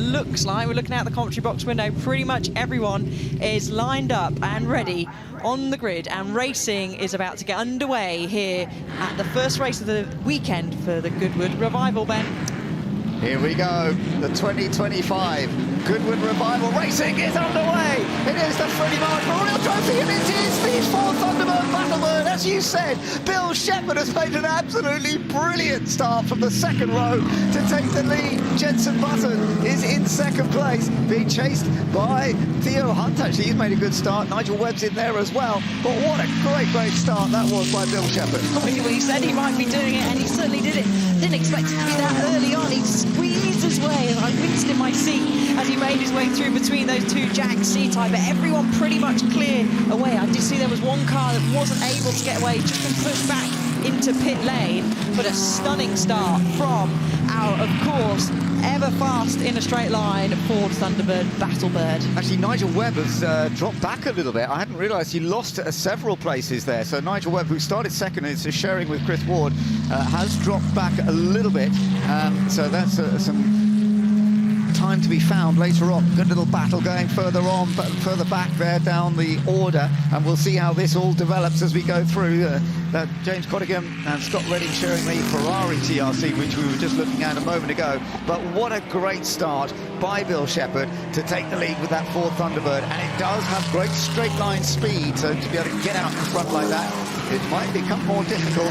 looks like, we're looking out the commentary box window, pretty much everyone is lined up and ready on the grid, and racing is about to get underway here at the first race of the weekend for the Goodwood Revival, Ben. Here we go, the 2025 Goodwood Revival racing is underway. It is the Freddie March Memorial Trophy, and it is the 4th Thunderbird Battlebird. As you said, Bill Shepherd has made an absolutely brilliant start from the second row to take the lead. Jenson Button is in second place, being chased by Theo Hunt. Actually, he's made a good start. Nigel Webb's in there as well. But what a great start that was by Bill Shepherd. He said he might be doing it, and he certainly did it. Didn't expect it to be that early on. He squeezed his way, and I winced in my seat as he made his way through between those two Jag C-Type, but everyone pretty much clear away. I did see there was one car that wasn't able to get away, just been pushed back into pit lane, but a stunning start from our, of course, ever fast in a straight line Ford Thunderbird Battlebird. Actually, Nigel Webb has dropped back a little bit. I hadn't realised he lost several places there. So Nigel Webb, who started second and is sharing with Chris Ward, has dropped back a little bit. So that's some time to be found later on. Good little battle going further on, but further back there down the order, and we'll see how this all develops as we go through. James Cottingham and Scott Redding sharing the Ferrari TRC, which we were just looking at a moment ago. But what a great start by Bill Shepherd to take the lead with that 4th Thunderbird, and it does have great straight line speed, so to be able to get out in front like that, it might become more difficult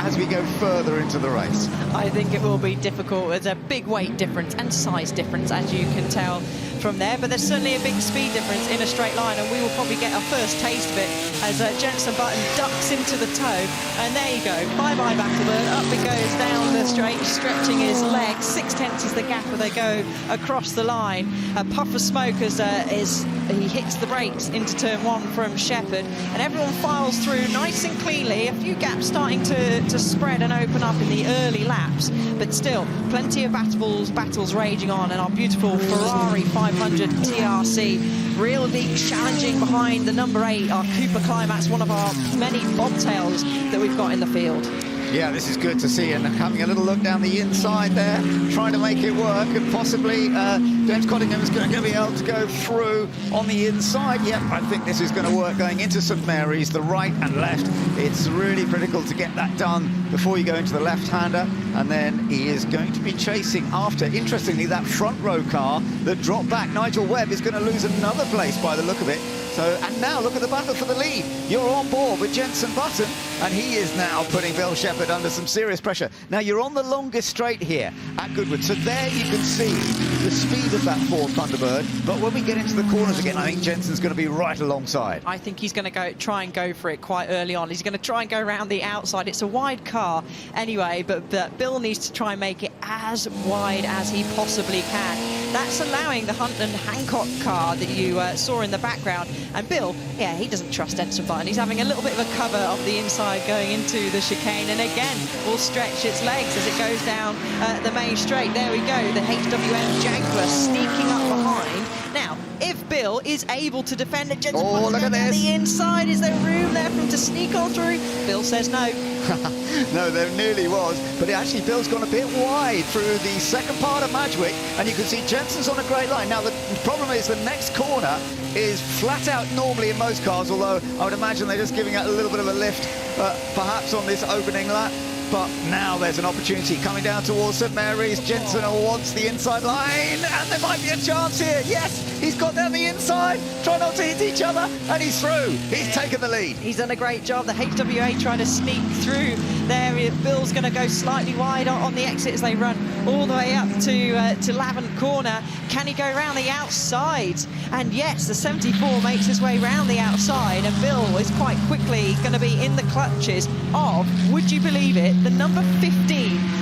as we go further into the race. I think it will be difficult. There's a big weight difference and size difference, as you can tell from there, but there's certainly a big speed difference in a straight line, and we will probably get our first taste of it as Jensen Button ducks into the toe, and there you go, bye-bye Battlebird, up it goes down the straight, stretching his legs, 6/10 is the gap as they go across the line. A puff of smoke as he hits the brakes into turn 1 from Shepherd, and everyone files through nice and cleanly, a few gaps starting to spread and open up in the early laps, but still plenty of battles raging on, and our beautiful Ferrari 500 TRC really challenging behind the number 8, our Cooper Climax, one of our many bobtails that we've got in the field. Yeah, this is good to see, and having a little look down the inside there, trying to make it work, and possibly James Cottingham is going to be able to go through on the inside. Yep, I think this is going to work going into St Mary's, the right and left. It's really critical to get that done before you go into the left-hander, and then he is going to be chasing after. Interestingly, that front row car that dropped back, Nigel Webb, is going to lose another place by the look of it. So, and now look at the battle for the lead. You're on board with Jenson Button, and he is now putting Bill Shepherd under some serious pressure. Now, you're on the longest straight here at Goodwood, so there you can see the speed of that 4th Thunderbird, but when we get into the corners again, I think Jenson's going to be right alongside. I think he's going to try and go for it quite early on. He's going to try and go around the outside. It's a wide car anyway, but Bill needs to try and make it as wide as he possibly can. That's allowing the Hunt and Hancock car that you saw in the background. And Bill, yeah, he doesn't trust Jenson Button. He's having a little bit of a cover of the inside going into the chicane, and again will stretch its legs as it goes down the main straight. There we go, the HWM Jaguar sneaking up behind. Now, if Bill is able to defend it, Jenson Button down the inside, is there room there for him to sneak on through? Bill says no. No, there nearly was, but actually Bill's gone a bit wide through the second part of Madgwick, and you can see Jenson's on a great line. Now, the problem is the next corner is flat out normally in most cars, although I would imagine they're just giving it a little bit of a lift, perhaps on this opening lap. But now there's an opportunity coming down towards St Mary's. Jenson wants the inside line, and there might be a chance here. Yes, he's got down the inside. Try not to hit each other, and he's through. He's taken the lead. He's done a great job. The HWA trying to sneak through there. Bill's going to go slightly wide on the exit as they run all the way up to Lavant Corner. Can he go around the outside? And yes, the 74 makes his way round the outside, and Bill is quite quickly going to be in the clutches of, would you believe it, the number 15,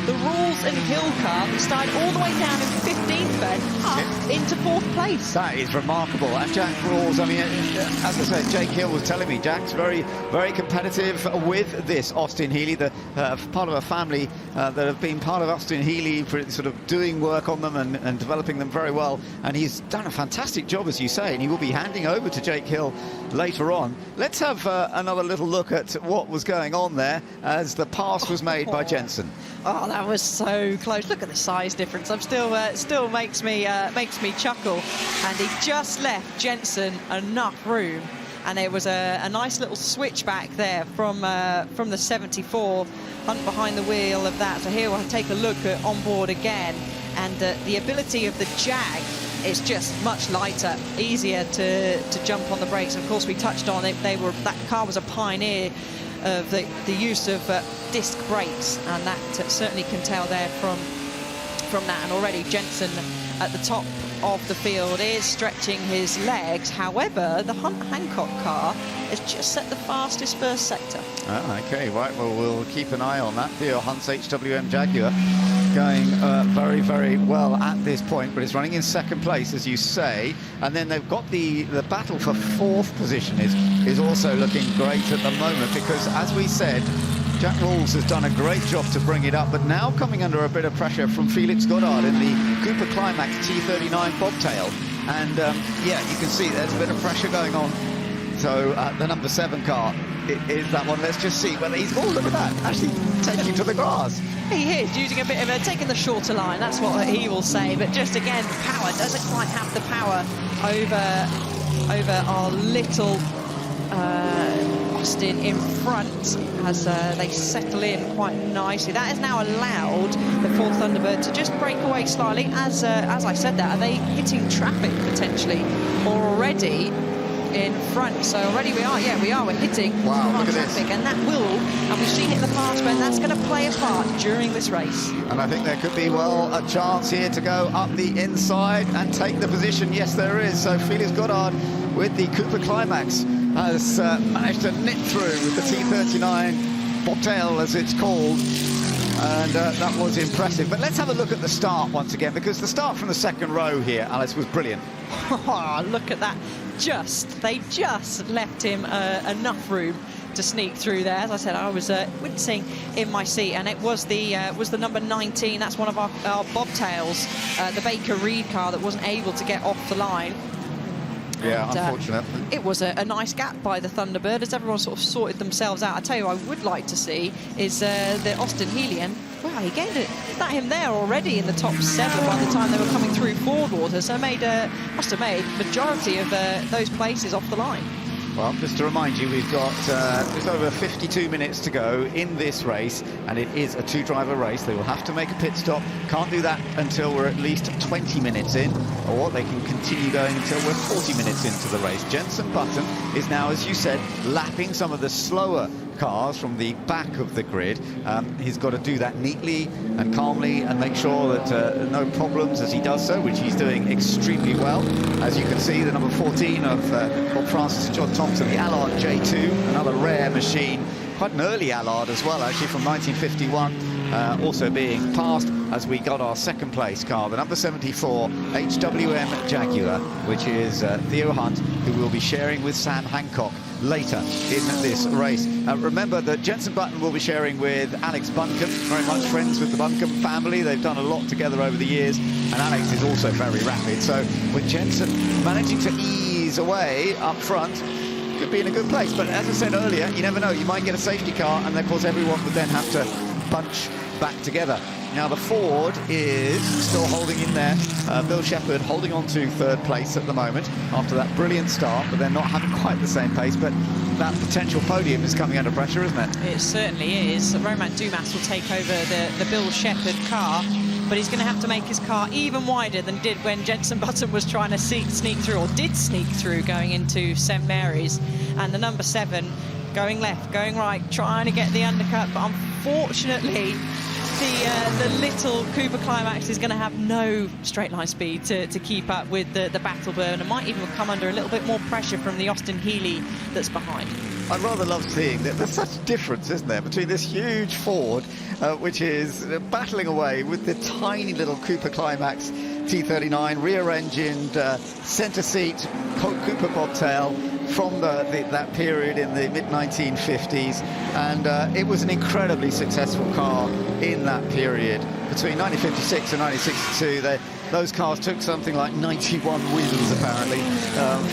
the Rules and Hill car that started all the way down in 15th, Ben, up in into 4th place. That is remarkable. And Jack Rawls, I mean, as I said, Jake Hill was telling me, Jack's very, very competitive with this Austin Healey, the part of a family that have been part of Austin Healey, sort of doing work on them and developing them very well. And he's done a fantastic job, as you say, and he will be handing over to Jake Hill later on. Let's have another little look at what was going on there as the pass was made by Jensen. Oh, that was so close. Look at the size difference. I'm still makes me chuckle. And he just left Jensen enough room, and there was a nice little switch back there from the 74. Hunt behind the wheel of that. So here we'll take a look at on board again, and the ability of the Jag is just much lighter, easier to jump on the brakes. Of course, we touched on it. That car was a pioneer of the use of disc brakes, and that certainly can tell there from that. And already Jensen at the top of the field is stretching his legs. However, the Hunt Hancock car has just set the fastest first sector. Okay, right, well, we'll keep an eye on that. Theo Hunt's HWM Jaguar going very, very well at this point, but it's running in 2nd place, as you say. And then they've got the battle for 4th position is also looking great at the moment, because, as we said, Jack Rawls has done a great job to bring it up, but now coming under a bit of pressure from Felix Goddard in the Cooper Climax T39 bobtail. And yeah, you can see there's a bit of pressure going on. So the number 7 car is that one. Let's just see whether he's... Oh, look at that, actually taking to the grass. He is using a bit of taking the shorter line, that's what he will say. But just again, power doesn't quite have the power over our little Austin in front as they settle in quite nicely. That has now allowed the 4th Thunderbird to just break away slightly. As I said that, are they hitting traffic potentially, or already in front? So already we're hitting traffic, and that will, and we see it in the past, and that's going to play a part during this race. And I think there could be, well, a chance here to go up the inside and take the position. Yes, there is. So Felix Goddard with the Cooper Climax has managed to nip through with the T39 bobtail, as it's called, and that was impressive. But let's have a look at the start once again, because the start from the 2nd row here, Alice, was brilliant. Oh, look at that. They just left him enough room to sneak through there. As I said, I was wincing in my seat, and it was the number 19. That's one of our bobtails, the Baker Reed car that wasn't able to get off the line. Yeah, and, unfortunate. It was a nice gap by the Thunderbird as everyone sort of sorted themselves out. I tell you what I would like to see is the Austin Healey. Wow, he gained it. That him there already in the top 7 by the time they were coming through Ford Water. So must have made majority of those places off the line. Well, just to remind you, we've got just over 52 minutes to go in this race, and it is a 2-driver race. They will have to make a pit stop. Can't do that until we're at least 20 minutes in, or they can continue going until we're 40 minutes into the race. Jenson Button is now, as you said, lapping some of the slower cars from the back of the grid. He's got to do that neatly and calmly and make sure that no problems as he does so, which he's doing extremely well. As you can see, the number 14 of Bob Francis and John Thompson, the Allard J2, another rare machine, quite an early Allard as well, actually, from 1951, also being passed as we got our 2nd place car, the number 74 HWM Jaguar, which is Theo Hunt, who will be sharing with Sam Hancock later in this race. Remember that Jenson Button will be sharing with Alex Bunkham, very much friends with the Bunkham family. They've done a lot together over the years, and Alex is also very rapid. So with Jenson managing to ease away up front, could be in a good place. But as I said earlier, you never know, you might get a safety car, and of course everyone would then have to bunch back together. Now the Ford is still holding in there. Bill Shepherd holding on to 3rd place at the moment after that brilliant start, but they're not having quite the same pace. But that potential podium is coming under pressure, isn't it? It certainly is. Romain Dumas will take over the Bill Shepherd car, but he's going to have to make his car even wider than did when Jenson Button was trying to sneak through, or did sneak through, going into St Mary's. And the number 7 going left, going right, trying to get the undercut, but unfortunately the little Cooper Climax is going to have no straight line speed to keep up with the Battlebird, and might even come under a little bit more pressure from the Austin Healey that's behind. I rather love seeing that there's such a difference, isn't there, between this huge Ford, which is battling away with the tiny little Cooper Climax T39, rear-engined, centre seat, Cooper bobtail from that period in the mid-1950s, and it was an incredibly successful car in that period. Between 1956 and 1962, those cars took something like 91 wins, apparently.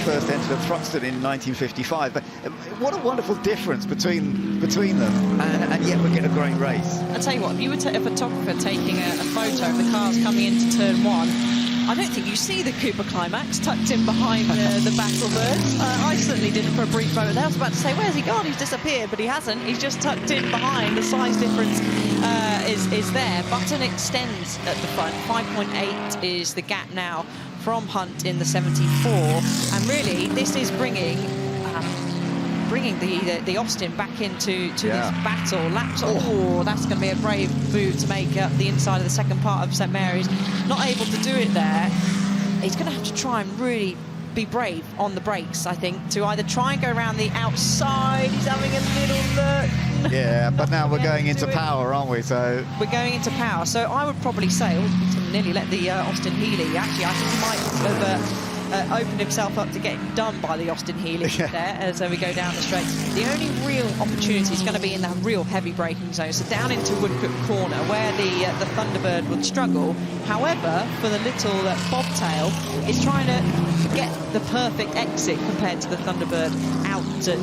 First entered at Thruxton in 1955. But what a wonderful difference between them, and yet we get a great race. I'll tell you what, if you were a photographer taking a photo of the cars coming into turn one, I don't think you see the Cooper Climax tucked in behind the Battlebird. I certainly didn't for a brief moment there. I was about to say, where's he gone? He's disappeared, but he hasn't. He's just tucked in behind. The size difference is there. Button extends at the front. 5.8 is the gap now from Hunt in the 74. And really, this is bringing the Austin back into this battle. Laps, that's going to be a brave move to make up the inside of the second part of St Mary's. Not able to do it there. He's going to have to try and really be brave on the brakes, I think, to either try and go around the outside. He's having a little look. Yeah, but now we're going into power, aren't we? So we're going into power. So I would probably say, nearly let the Austin Healey. Actually, I think he might have opened himself up to getting done by the Austin Healey there as we go down the straight. The only real opportunity is going to be in that real heavy braking zone, so down into Woodcote Corner where the Thunderbird would struggle. However, for the little bobtail, is trying to get the perfect exit compared to the Thunderbird out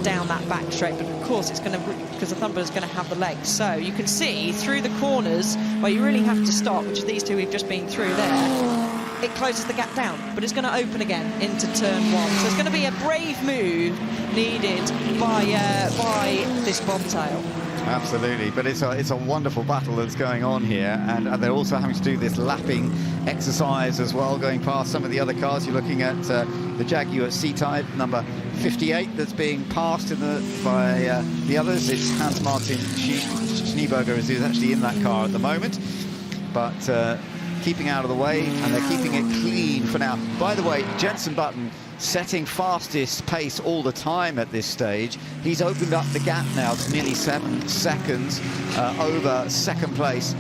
down that back straight. But of course, it's going to, because the Thunderbird's going to have the legs. So you can see through the corners where you really have to stop, which is these two we've just been through there. It closes the gap down, but it's going to open again into turn one. So it's going to be a brave move needed by this bobtail. Absolutely, but it's a wonderful battle that's going on here, and they're also having to do this lapping exercise as well, going past some of the other cars. You're looking at the Jaguar C-Type number 58 that's being passed by the others. It's Hans-Martin Schneeberger who's actually in that car at the moment, but keeping out of the way, and they're keeping it clean for now. By the way, Jenson Button setting fastest pace all the time at this stage. He's opened up the gap now to nearly 7 seconds over second place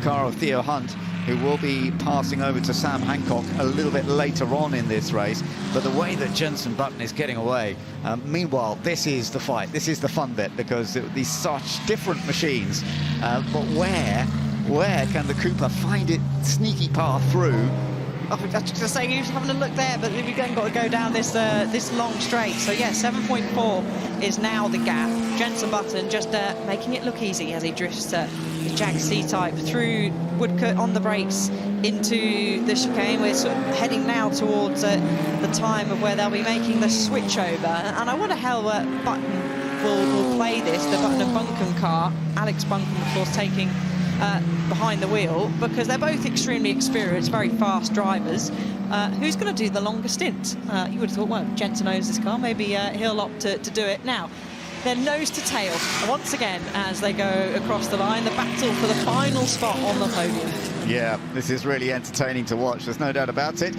car of Theo Hunt, who will be passing over to Sam Hancock a little bit later on in this race. But the way that Jenson Button is getting away, meanwhile, this is the fight, this is the fun bit, because these such different machines, but where can the Cooper find it sneaky path through? I was just saying, he was having a look there, but we've again got to go down this long straight. So yeah, 7.4 is now the gap. Jenson Button just making it look easy as he drifts the Jag C-Type through Woodcote on the brakes into the chicane. We're sort of heading now towards the time of where they'll be making the switch over. And I wonder how Button will play this, the Button and Bunkham car. Alex Bunkham, of course, taking behind the wheel, because they're both extremely experienced, very fast drivers. Who's going to do the longer stint? You would have thought, well, Jensen owns this car, maybe he'll opt to do it. Now, they're nose to tail once again as they go across the line, the battle for the final spot on the podium. Yeah, this is really entertaining to watch, there's no doubt about it.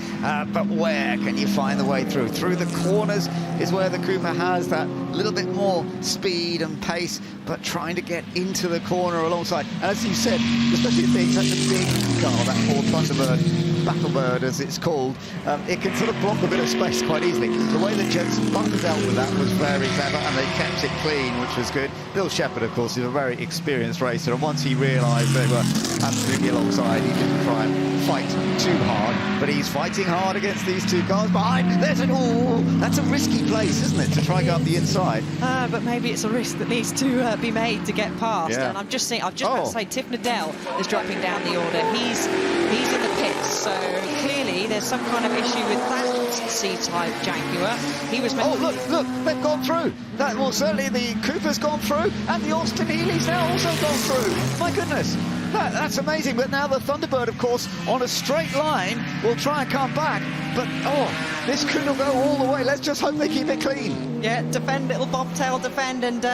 But where can you find the way through? Through the corners is where the Cooper has that little bit more speed and pace, but trying to get into the corner alongside. As you said, especially being such a big car, that Ford Thunderbird, Battlebird as it's called, it can sort of block a bit of space quite easily. The way that Jenson Button dealt with that was very clever, and they kept it clean, which was good. Bill Shepherd, of course, is a very experienced racer, and once he realised they were absolutely alongside, he didn't try and fight too hard, but he's fighting hard against these two cars behind. There's an that's a risky place, isn't it, to try and go up the inside? But maybe it's a risk that needs to be made to get past. Yeah. And I've just about to say, Tiff Nadell is dropping down the order. He's in the pits, so clearly there's some kind of issue with that C-Type Jaguar. He was meant look, they've gone through. Well, certainly the Cooper's gone through, and the Austin Healey's now also gone through. My goodness. That's amazing, but now the Thunderbird, of course, on a straight line, will try and come back, but, this could go all the way. Let's just hope they keep it clean. Yeah, defend, little bobtail, defend, and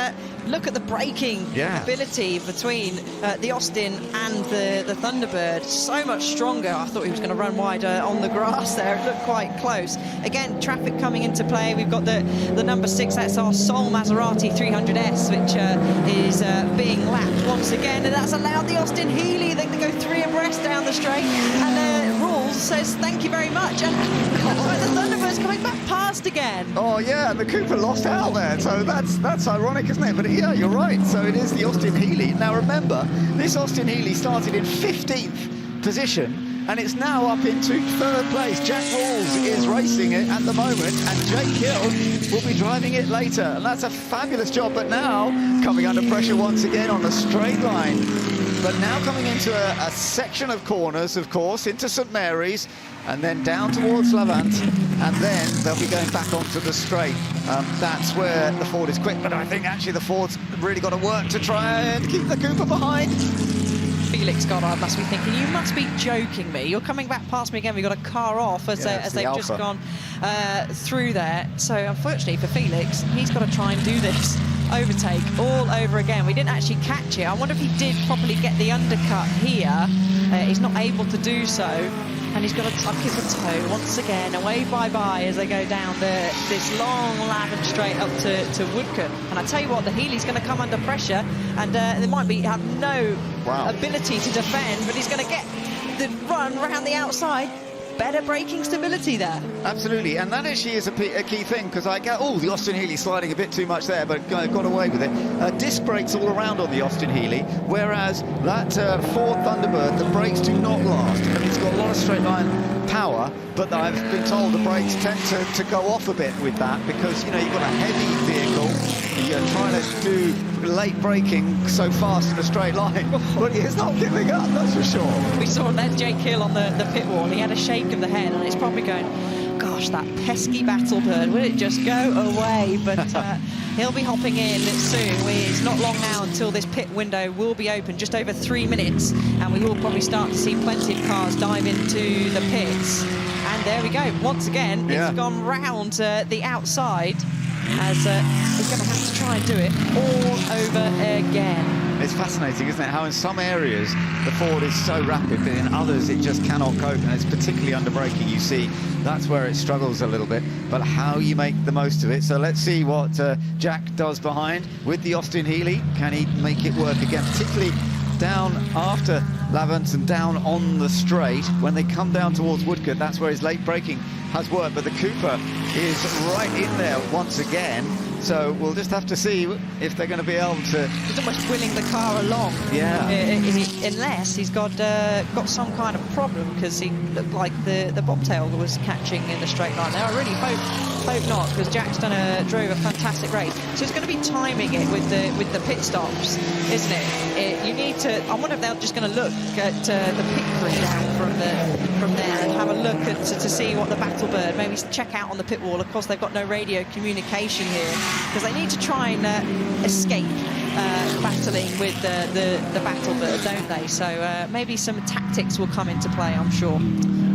look at the braking ability between the Austin and the Thunderbird. So much stronger. I thought he was going to run wide on the grass there. It looked quite close. Again, traffic coming into play. We've got the number 6, that's our Sol Maserati 300S, which is being lapped once again, and that's allowed the Austin Healey. They can go 3 abreast down the straight, and rules says thank you very much. And the Thunderbird's coming back past again. Oh, yeah, the Cooper lost out there. So that's ironic, isn't it? But yeah, you're right. So it is the Austin Healey. Now, remember, this Austin Healey started in 15th position. And it's now up into 3rd place. Jack Rawls is racing it at the moment, and Jake Hill will be driving it later. And that's a fabulous job, but now coming under pressure once again on the straight line. But now coming into a section of corners, of course, into St Mary's, and then down towards Lavant, and then they'll be going back onto the straight. That's where the Ford is quick, but I think actually the Ford's really got to work to try and keep the Cooper behind. Felix Goddard must be thinking, you must be joking me. You're coming back past me again. We've got a car off as they've Alpha. just gone through there. So unfortunately for Felix, he's got to try and do this overtake all over again. We didn't actually catch it. I wonder if he did properly get the undercut here. He's not able to do so. And he's got to tuck his toe once again, away bye-bye as they go down this long Lavant straight up to Woodcote. And I tell you what, the Healey's going to come under pressure, and they might have no ability to defend, but he's going to get the run around the outside. Better braking stability there. Absolutely, and that actually is a key thing, because I get, the Austin Healey sliding a bit too much there, but got away with it. Disc brakes all around on the Austin Healey, whereas that Ford Thunderbird, the brakes do not last. I mean, it's got a lot of straight line power, but I've been told the brakes tend to go off a bit with that, because, you know, you've got a heavy vehicle, you're trying to do late braking so fast in a straight line, but he's not giving up, that's for sure. We saw that Jake Hill on the pit wall, and he had a shake of the head, and it's probably going, gosh, that pesky Battlebird, will it just go away? But he'll be hopping in soon. It's not long now until this pit window will be open, just over 3 minutes, and we will probably start to see plenty of cars dive into the pits. And there we go, once again, it's gone round the outside, as he's going to have to try and do it all over again. It's fascinating, isn't it, how in some areas the Ford is so rapid, but in others it just cannot cope, and it's particularly under braking, you see, that's where it struggles a little bit, but how you make the most of it. So let's see what Jack does behind with the Austin Healey. Can he make it work again, particularly down after Lavant and down on the straight? When they come down towards Woodcote, that's where his late braking has worked, but the Cooper is right in there once again. So we'll just have to see if they're going to be able to... He's almost willing the car along. Yeah. Unless he's got some kind of problem, because he looked like the bobtail was catching in the straight line there. I really hope not, because Jack's drove a fantastic race. So it's going to be timing it with the pit stops, isn't it? You need to... I wonder if they're just going to look at the pit crew down from there and have a look to see what the Battlebird, maybe check out on the pit wall. Of course, they've got no radio communication here, because they need to try and escape battling with the Battlebird, don't they? So maybe some tactics will come into play, I'm sure.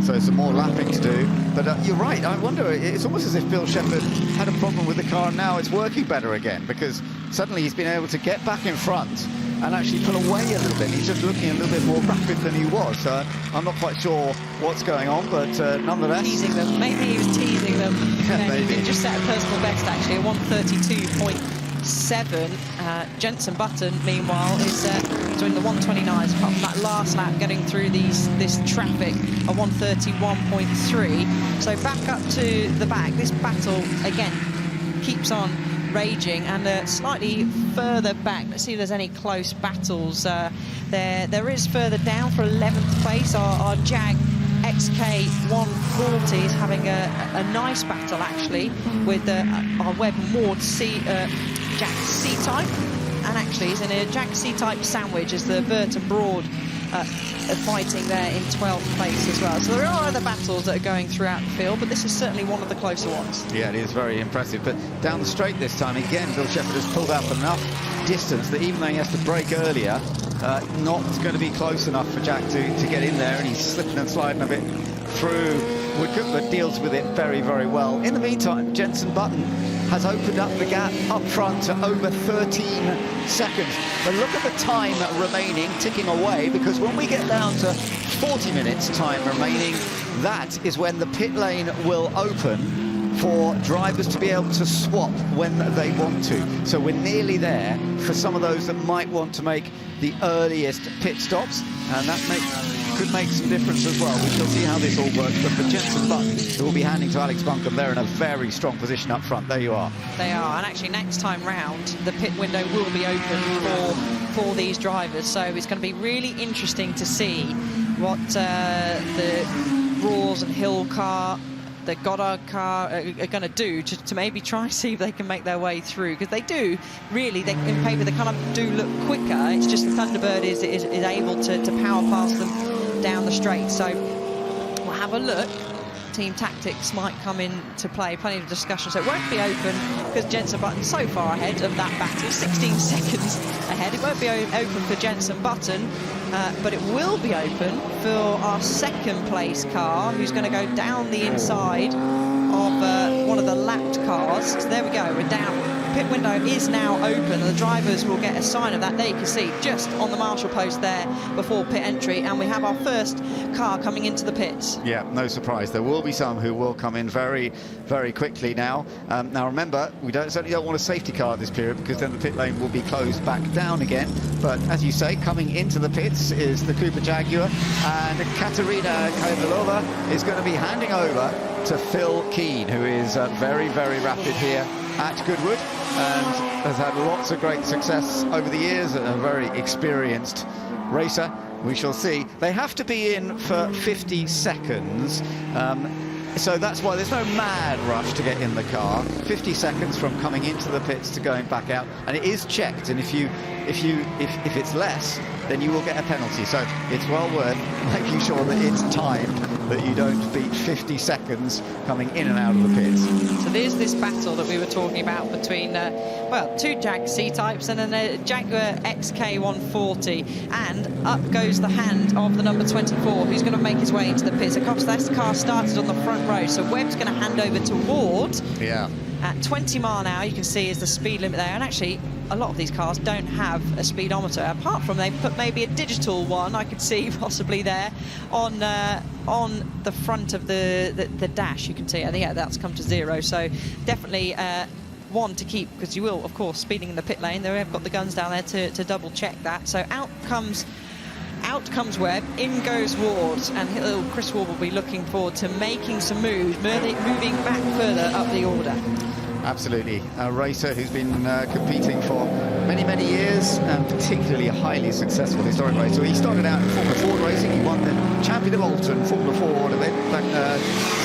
So some more lapping to do, but you're right, I wonder, it's almost as if Bill Shepherd had a problem with the car, and now it's working better again, because suddenly he's been able to get back in front and actually pull away a little bit. He's just looking a little bit more rapid than he was. I'm not quite sure what's going on, but nonetheless... Teasing them. Maybe he was teasing them. Yeah, maybe. He just set a personal best, actually, a 1:32.7. Jenson Button, meanwhile, is doing the 1:29s, apart from that last lap, getting through this traffic, a 1:31.3. So back up to the back. This battle, again, keeps on raging, and slightly further back, let's see if there's any close battles. There is further down for 11th place, our Jag XK 140 is having a nice battle, actually, with our Webb Maud Jag C-Type, and actually he's in a Jag C-Type sandwich as the Burt and Broad fighting there in 12th place as well. So there are other battles that are going throughout the field, but this is certainly one of the closer ones. Yeah, it is very impressive. But down the straight this time, again, Bill Shepherd has pulled out enough distance that even though he has to brake earlier, not going to be close enough for Jack to get in there, and he's slipping and sliding a bit through Woodcote, but deals with it very, very well. In the meantime, Jenson Button has opened up the gap up front to over 13 seconds. But look at the time remaining, ticking away, because when we get down to 40 minutes time remaining, that is when the pit lane will open for drivers to be able to swap when they want to. So we're nearly there for some of those that might want to make the earliest pit stops, and that makes... could make some difference as well. We shall see how this all works. But for Jenson Button, who will be handing to Alex Bunkham, they're in a very strong position up front. There you are. They are, and actually next time round, the pit window will be open for these drivers. So it's going to be really interesting to see what the Rawls and Hill car, the Goddard car are going to do to maybe try and see if they can make their way through, because they do really, in paper they kind of do look quicker. It's just the Thunderbird is able to power past them down the straight. So we'll have a look. Team tactics might come into play, plenty of discussion, so it won't be open because Jenson Button so far ahead of that battle, 16 seconds ahead. It won't be open for Jenson Button, but it will be open for our second place car, who's going to go down the inside of one of the lapped cars. So there we go, we're down. Pit window is now open, and the drivers will get a sign of that. There you can see just on the marshal post there before pit entry, and we have our first car coming into the pits. Yeah, no surprise. There will be some who will come in very, very quickly now. Now remember, we certainly don't want a safety car at this period, because then the pit lane will be closed back down again. But as you say, coming into the pits is the Cooper Jaguar, and Katerina Kajvalova is going to be handing over to Phil Keane, who is very, very rapid here at Goodwood and has had lots of great success over the years, and a very experienced racer. We shall see. They have to be in for 50 seconds, so that's why there's no mad rush to get in the car. 50 seconds from coming into the pits to going back out, and it is checked, and if it's less, then you will get a penalty. So it's well worth making sure that it's timed, that you don't beat 50 seconds coming in and out of the pits. So there's this battle that we were talking about between, well, two Jag C-types and then a Jaguar XK140, and up goes the hand of the number 24, who's going to make his way into the pits. Of course, this car started on the front row, so Webb's going to hand over to Ward. Yeah. At 20 mile an hour, you can see is the speed limit there, and actually a lot of these cars don't have a speedometer, apart from they put maybe a digital one I could see possibly there on the front of the dash. You can see, I think, yeah, that's come to 0, so definitely one to keep, because you will, of course, speeding in the pit lane. They have got the guns down there to double check that. So out comes Webb, in goes Ward, and Chris Ward will be looking forward to making some moves, moving back further up the order. Absolutely. A racer who's been competing for many, many years, and particularly a highly successful historic racer. He started out in Formula Ford racing. He won the Champion of Alton Formula Ford event back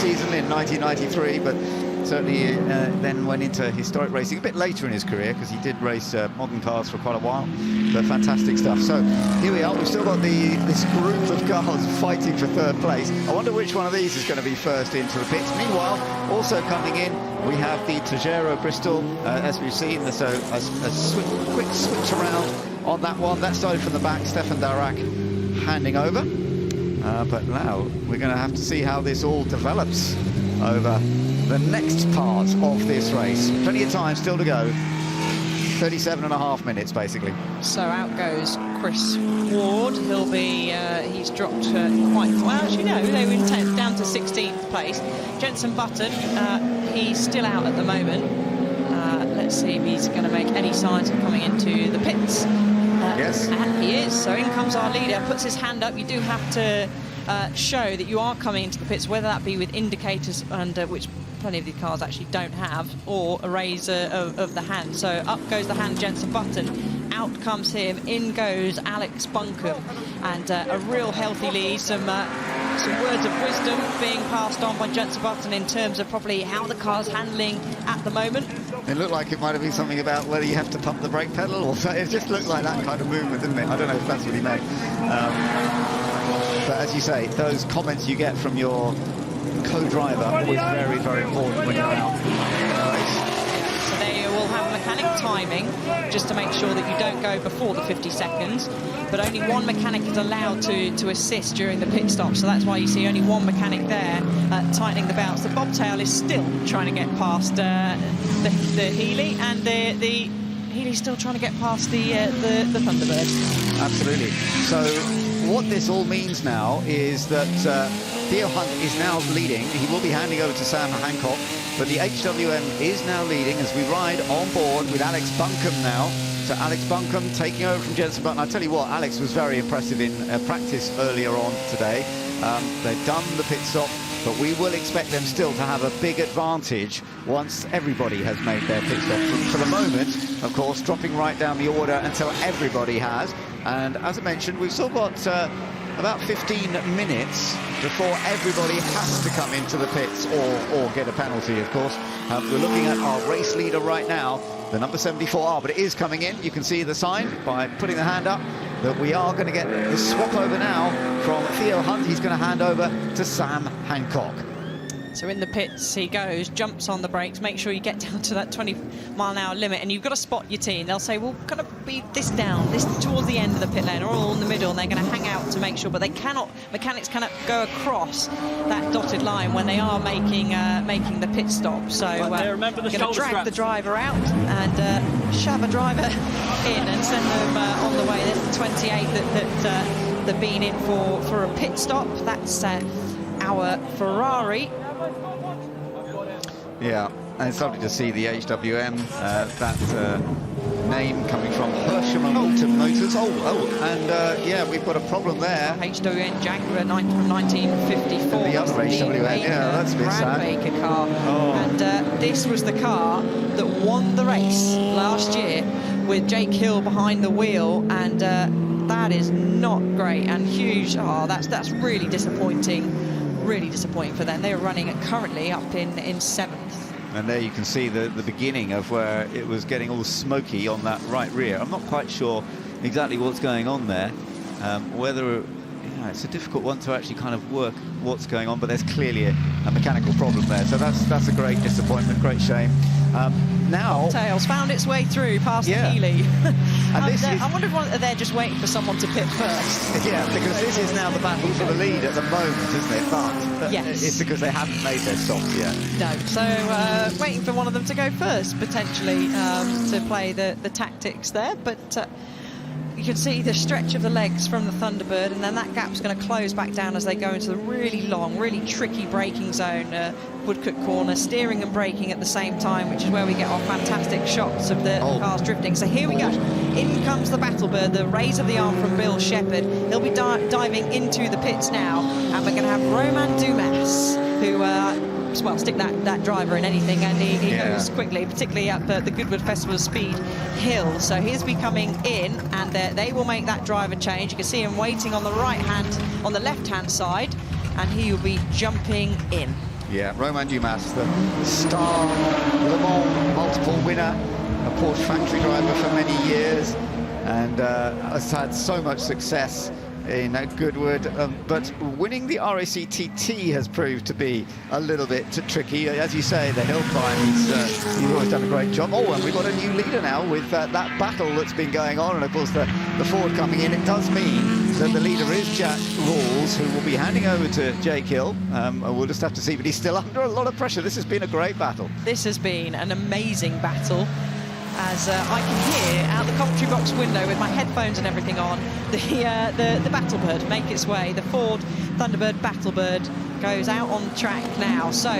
season in 1993, but certainly then went into historic racing a bit later in his career, because he did race modern cars for quite a while. But fantastic stuff. So here we are. We've still got this group of cars fighting for third place. I wonder which one of these is going to be first into the pits. Meanwhile, also coming in, we have the Tejero Bristol, as we've seen. So a quick switch around on that one. That started from the back. Stefan Darak handing over. But now we're going to have to see how this all develops over the next part of this race. Plenty of time still to go. 37.5 minutes, basically. So out goes Chris Ward. He'll be, he's dropped quite well. Actually, no, they were in 10th, down to 16th place. Jenson Button, he's still out at the moment. Let's see if he's going to make any signs of coming into the pits. Yes. And he is. So in comes our leader, puts his hand up. You do have to show that you are coming into the pits, whether that be with indicators, and which plenty of these cars actually don't have, or a raise of the hand. So up goes the hand, Jenson Button, out comes him, in goes Alex Bunkham, and a real healthy lead. Some words of wisdom being passed on by Jenson Button in terms of probably how the car's handling at the moment. It looked like it might have been something about whether you have to pump the brake pedal, or it just looked like that kind of movement, didn't it? I don't know if that's what he meant. But as you say, those comments you get from your co-driver are always very, very important when you're out in a race. So they will have mechanic timing, just to make sure that you don't go before the 50 seconds, but only one mechanic is allowed to assist during the pit stop, so that's why you see only one mechanic there tightening the belts. The bobtail is still trying to get past the Healey, and the Healey's still trying to get past the Thunderbird. Absolutely. So what this all means now is that Theo Hunt is now leading. He will be handing over to Sam Hancock, but the HWM is now leading as we ride on board with Alex Bunkham now to Alex Bunkham taking over from Jenson Button. I tell you what, Alex was very impressive in practice earlier on today. They've done the pit stop, but we will expect them still to have a big advantage once everybody has made their pit stop. For the moment, of course, dropping right down the order until everybody has. And as I mentioned, we've still got about 15 minutes before everybody has to come into the pits or get a penalty, of course. We're looking at our race leader right now, the number 74R, but it is coming in. You can see the sign by putting the hand up that we are going to get the swap over now from Theo Hunt. He's going to hand over to Sam Hancock. So in the pits he goes, jumps on the brakes, make sure you get down to that 20-mile-an-hour limit, and you've got to spot your team. They'll say, well, kind of be this down, this towards the end of the pit lane, or all in the middle, and they're going to hang out to make sure, but they cannot, mechanics cannot go across that dotted line when they are making the pit stop. So we're going to drag the driver out and shove a driver in and send them on the way. There's the 28 that they've been in for a pit stop. That's our Ferrari. Yeah, and it's lovely to see the HWM, that name coming from Hersham and Alton Motors. And yeah, we've got a problem there. HWM Jaguar from 1954. The other HWM, yeah, that's a bit sad. Baker car. Oh. And this was the car that won the race last year with Jake Hill behind the wheel, and that is not great and huge. Oh, that's really disappointing. Really disappointing for them. They are running it currently up in 7th. And there you can see the beginning of where it was getting all smoky on that right rear. I'm not quite sure exactly what's going on there. Whether, it's a difficult one to actually kind of work what's going on, but there's clearly a mechanical problem there. So that's a great disappointment, great shame. Now Tails found its way through past Healey. I wonder if they're just waiting for someone to pit first. Yeah, because this is now the battle for the lead at the moment, isn't it? But yes, it's because they haven't made their stop yet. No, so waiting for one of them to go first, potentially, to play the tactics there. But you can see the stretch of the legs from the Thunderbird, and then that gap's going to close back down as they go into the really long, really tricky braking zone, Woodcote corner, steering and braking at the same time, which is where we get our fantastic shots of the cars drifting. So here we go. In comes the Battlebird, the raise of the arm from Bill Shepherd. He'll be diving into the pits now, and we're going to have Romain Dumas, who well, stick that driver in anything, and he goes quickly, particularly up the Goodwood Festival Speed hill. So he's be coming in, and they will make that driver change. You can see him waiting on the on the left-hand side, and he will be jumping in. Yeah, Romain Dumas, the star Le Mans multiple winner, a Porsche factory driver for many years, and has had so much success in Goodwood, but winning the RACTT has proved to be a little bit tricky. As you say, the hill climb, he's always done a great job. Oh, and we've got a new leader now with that battle that's been going on, and of course the Ford coming in. It does mean that the leader is Jack Rawls, who will be handing over to Jake Hill. We'll just have to see, but he's still under a lot of pressure. This has been a great battle. This has been an amazing battle. As I can hear out the commentary box window with my headphones and everything on, the Battlebird make its way. The Ford Thunderbird Battlebird goes out on track now. So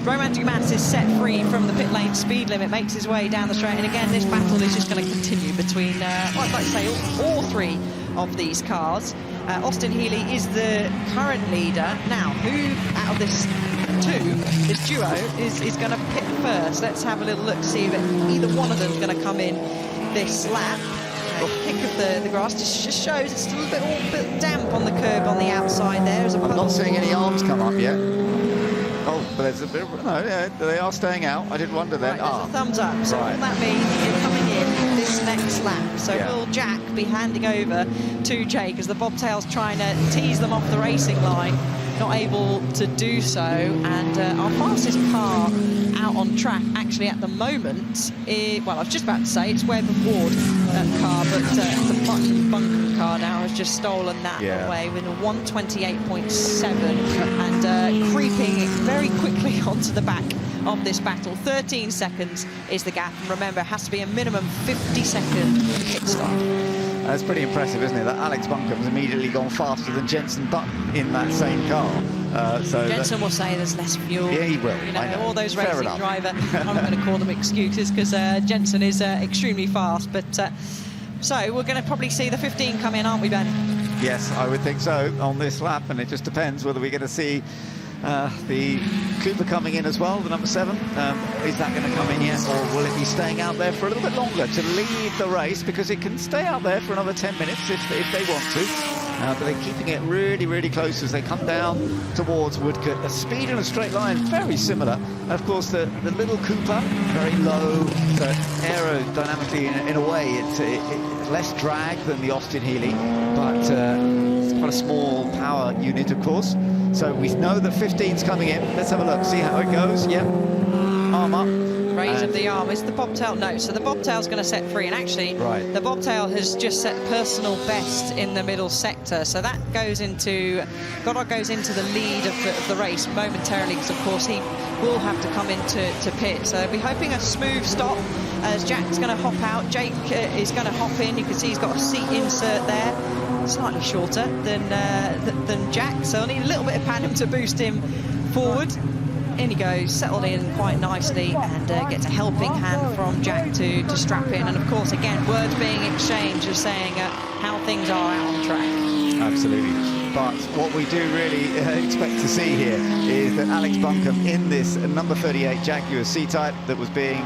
Romain Dumas is set free from the pit lane speed limit, makes his way down the straight, and again this battle is just going to continue between, well, I'd like to say all three of these cars. Austin Healey is the current leader. Now, who out of this duo is going to pit first? Let's have a little look to see if either one of them is going to come in this lap. Kick of the grass just shows it's still a bit damp on the curb on the outside there. I'm not seeing any arms come up yet. Oh, but there's a bit of, no, yeah, they are staying out. I did wonder then. Right, there's a thumbs up. So what that means is you're coming in this next lap. So will Jack be handing over to Jake as the bobtail's trying to tease them off the racing line? Not able to do so, and our fastest car out on track actually at the moment well, I was just about to say it's Webb and Ward car, but the Bunkham car now has just stolen that away with a 128.7 and creeping very quickly onto the back of this battle. 13 seconds is the gap, and remember, it has to be a minimum 50-second pit stop. That's pretty impressive, isn't it? That Alex Bunkham's immediately gone faster than Jenson Button in that same car. Jensen will say there's less fuel. Yeah, he will. You know, I know. all those Fair racing enough. driver, I'm not going to call them excuses because Jensen is extremely fast. But so we're going to probably see the 15 come in, aren't we, Ben? Yes, I would think so on this lap, and it just depends whether we're going to see the Cooper coming in as well, the number 7. Is that going to come in yet, or will it be staying out there for a little bit longer to lead the race, because it can stay out there for another 10 minutes if they want to. But they're keeping it really, really close as they come down towards Woodcote. The speed in a straight line, very similar. And of course, the little Cooper, very low, so aerodynamically in a way, it's less drag than the Austin Healey, but it's quite a small power unit, of course. So we know that 15's coming in. Let's have a look, see how it goes. Yep, arm up. Raise of the arm. Is the bobtail? No. So the bobtail's going to set free, and actually, the bobtail has just set personal best in the middle sector. So that goes into Goddard goes into the lead of the race momentarily, because of course he will have to come into pit. So they'll be hoping a smooth stop as Jack's going to hop out. Jake is going to hop in. You can see he's got a seat insert there, slightly shorter than Jack. So he'll need a little bit of padding to boost him forward. In he goes, settled in quite nicely, and gets a helping hand from Jack to strap in. And of course, again, words being exchanged, just saying how things are out on track. Absolutely. But what we do really expect to see here is that Alex Bunkham in this number 38 Jaguar C-Type that was being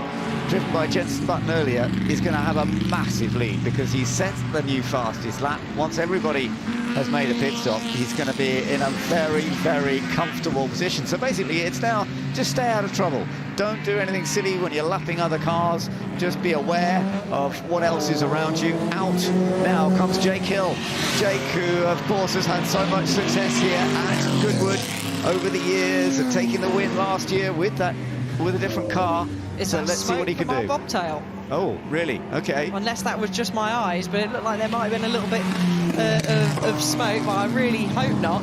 driven by Jenson Button earlier is going to have a massive lead, because he set the new fastest lap. Once everybody has made a pit stop, he's going to be in a very, very comfortable position. So basically, it's now just stay out of trouble. Don't do anything silly when you're lapping other cars. Just be aware of what else is around you. Out now comes Jake Hill. Jake, who of course has had so much success here at Goodwood over the years, and taking the win last year with a different car. So let's see what he can do. Bobtail. Oh, really? Okay. Unless that was just my eyes, but it looked like there might have been a little bit of smoke, but I really hope not.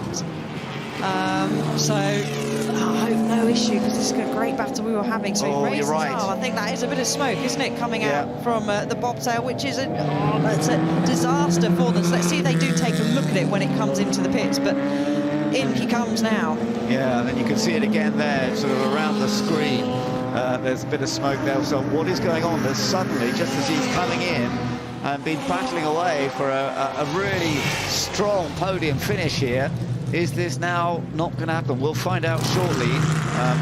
So I hope no issue, because this is a great battle we were having. So oh, you're right. I think that is a bit of smoke, isn't it, coming out from the bobtail, which is that's a disaster for them. So let's see if they do take a look at it when it comes into the pits. But in he comes now. Yeah, and then you can see it again there, sort of around the screen. There's a bit of smoke there. So what is going on? There's suddenly, just as he's coming in and been battling away for a really strong podium finish here, is this now not going to happen? We'll find out shortly.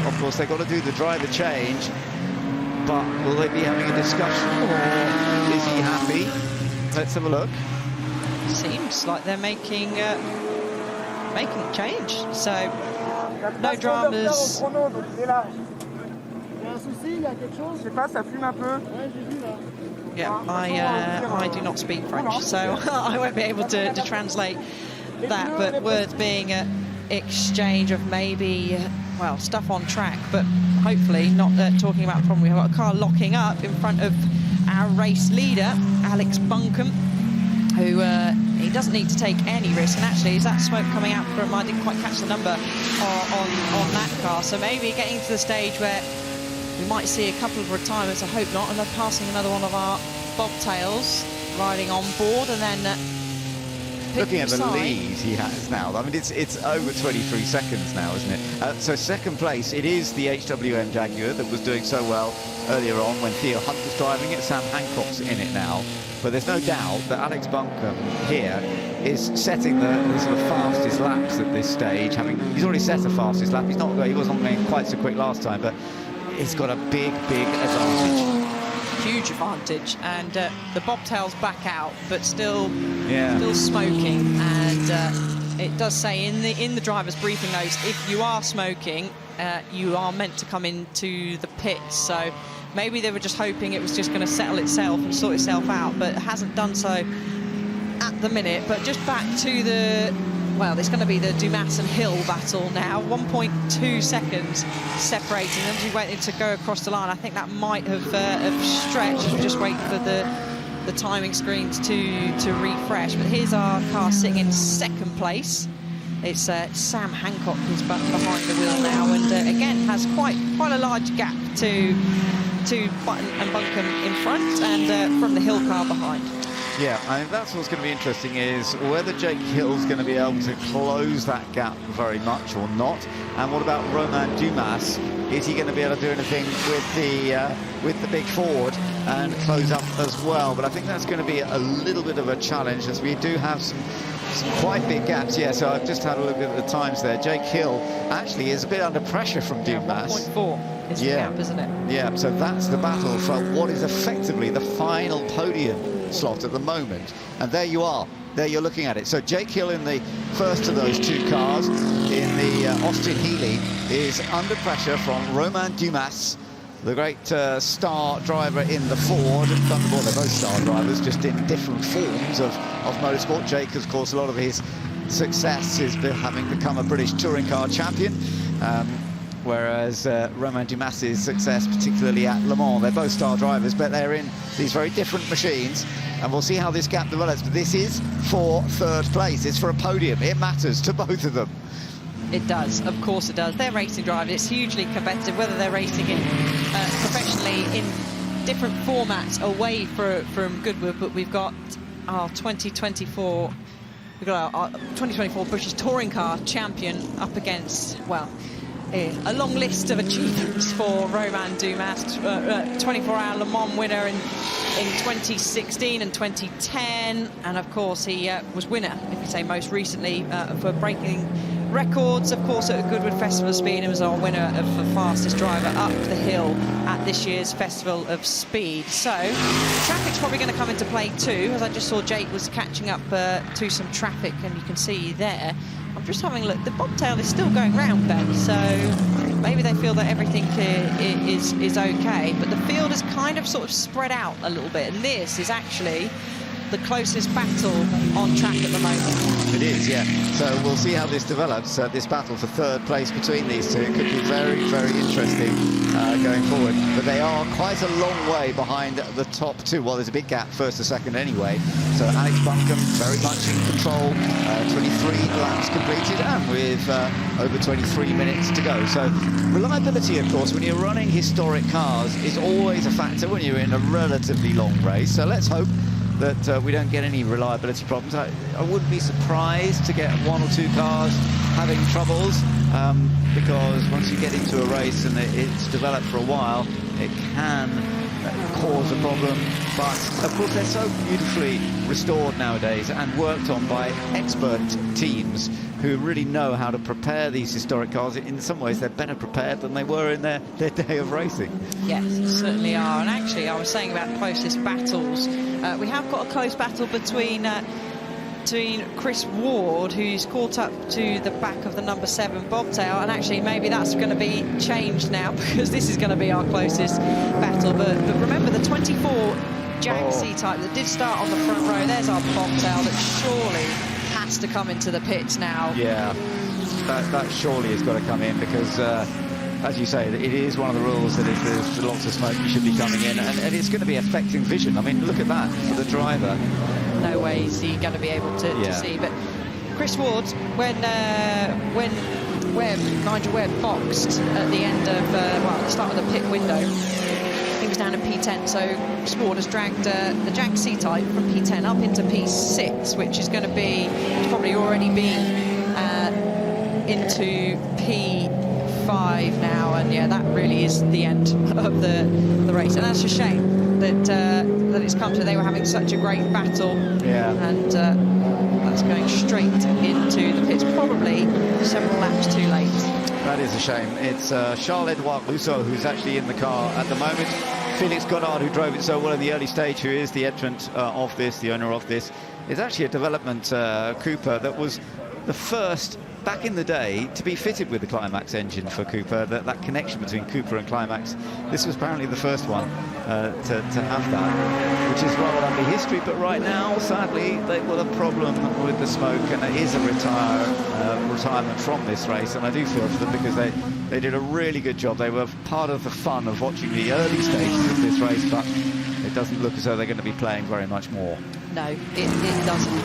Of course, they've got to do the driver change, but will they be having a discussion, or is he happy? Let's have a look. Seems like they're making a change. So no dramas. Yeah, I do not speak French, so I won't be able to translate that, but words being an exchange of maybe, well, stuff on track, but hopefully not talking about a problem. We've got a car locking up in front of our race leader, Alex Bunkham, who he doesn't need to take any risk. And actually, is that smoke coming out from, I didn't quite catch the number on that car, so maybe getting to the stage where we might see a couple of retirements. I hope not, and they're passing another one of our bobtails riding on board, and then looking at the lead he has now, I mean, it's over 23 seconds now, isn't it? So second place, it is the HWM Jaguar that was doing so well earlier on when Theo Hunt was driving it. Sam Hancock's in it now, but there's no doubt that Alex Bunkham here is setting the sort of fastest laps at this stage. He's already set a fastest lap. He wasn't going quite so quick last time, but he's got a big advantage. Huge advantage, and the bobtail's back out, but still smoking. And it does say in the driver's briefing notes, if you are smoking, you are meant to come into the pits. So maybe they were just hoping it was just going to settle itself and sort itself out, but it hasn't done so at the minute. But just back to the, well, there's going to be the Dumas and Hill battle now. 1.2 seconds separating them. She waited to go across the line. I think that might have stretched. We'll just wait for the timing screens to refresh. But here's our car sitting in second place. It's Sam Hancock who's behind the wheel now, and again has quite a large gap to Button and Bunkham in front, and from the Hill car behind. Yeah, I think that's what's going to be interesting, is whether Jake Hill's going to be able to close that gap very much or not. And what about Romain Dumas? Is he going to be able to do anything with the big Ford and close up as well? But I think that's going to be a little bit of a challenge, as we do have some quite big gaps. Yeah, so I've just had a look at the times there. Jake Hill actually is a bit under pressure from Dumas. 1.4 is the gap, isn't it? Yeah, so that's the battle for what is effectively the final podium slot at the moment. And there you are. There you're looking at it. So Jake Hill in the first of those two cars, in the Austin Healey, is under pressure from Romain Dumas, the great star driver in the Ford. Thunderbolt, they're both star drivers, just in different forms of motorsport. Jake, of course, a lot of his success is having become a British touring car champion, whereas Romain Dumas's success, particularly at Le Mans. They're both star drivers, but they're in these very different machines, and we'll see how this gap develops. But this is for third place. It's for a podium. It matters to both of them. It does, of course it does. They're racing drivers. It's hugely competitive, whether they're racing in professionally in different formats away from Goodwood. But we've got our 2024. We've got our 2024 British touring car champion up against, well, a long list of achievements for Romain Dumas. 24-hour Le Mans winner in 2016 and 2010, and of course he was winner, if you say most recently, for breaking records, of course, at a Goodwood Festival of Speed, and was our winner of the fastest driver up the hill at this year's Festival of Speed. So traffic's probably going to come into play too, as I just saw Jake was catching up to some traffic, and you can see there. I'm just having a look. The bobtail is still going round, Ben, so maybe they feel that everything is okay. But the field is kind of sort of spread out a little bit, and this is actually the closest battle on track at the moment. It is, yeah. So we'll see how this develops, this battle for third place between these two. It could be very, very interesting going forward. But they are quite a long way behind the top two. Well, there's a big gap, first to second anyway. So Alex Bunkham very much in control. 23 laps completed, and with over 23 minutes to go. So reliability, of course, when you're running historic cars, is always a factor when you're in a relatively long race. So let's hope that we don't get any reliability problems. I wouldn't be surprised to get one or two cars having troubles, because once you get into a race and it's developed for a while, it can cause a problem. But of course they're so beautifully restored nowadays and worked on by expert teams who really know how to prepare these historic cars. In some ways they're better prepared than they were in their day of racing. Yes, certainly are. And actually I was saying about closest battles, we have got a close battle between Chris Ward, who's caught up to the back of the number 7 bobtail, and actually maybe that's going to be changed now, because this is going to be our closest battle. But remember the 24 Jag C-type that did start on the front row. There's our bobtail that surely has to come into the pits now. Yeah, that surely has got to come in, because as you say, it is one of the rules that if there's lots of smoke, you should be coming in, and it's going to be affecting vision. I mean, look at that for the driver. No way is he going to be able to see. But Chris Ward, when Nigel Webb boxed at the end of, at the start of the pit window, he was down in P10, so Chris Ward has dragged the Jag C-type from P10 up into P6, which is going to be, it's probably already been into P5 now, and yeah, that really is the end of the race, and that's a shame that it's come to. They were having such a great battle, and that's going straight into the pits, probably several laps too late. That is a shame. It's Charles-Edouard Rousseau who's actually in the car at the moment. Felix Goddard, who drove it so well in the early stage, who is the entrant of this, the owner of this, is actually a development Cooper that was the first back in the day to be fitted with the Climax engine for Cooper. That connection between Cooper and Climax, this was apparently the first one to have that, which is rather lovely history. But right now, sadly, they've got a problem with the smoke, and it is a retirement from this race. And I do feel for them, because they did a really good job. They were part of the fun of watching the early stages of this race, but it doesn't look as though they're going to be playing very much more. No, it doesn't,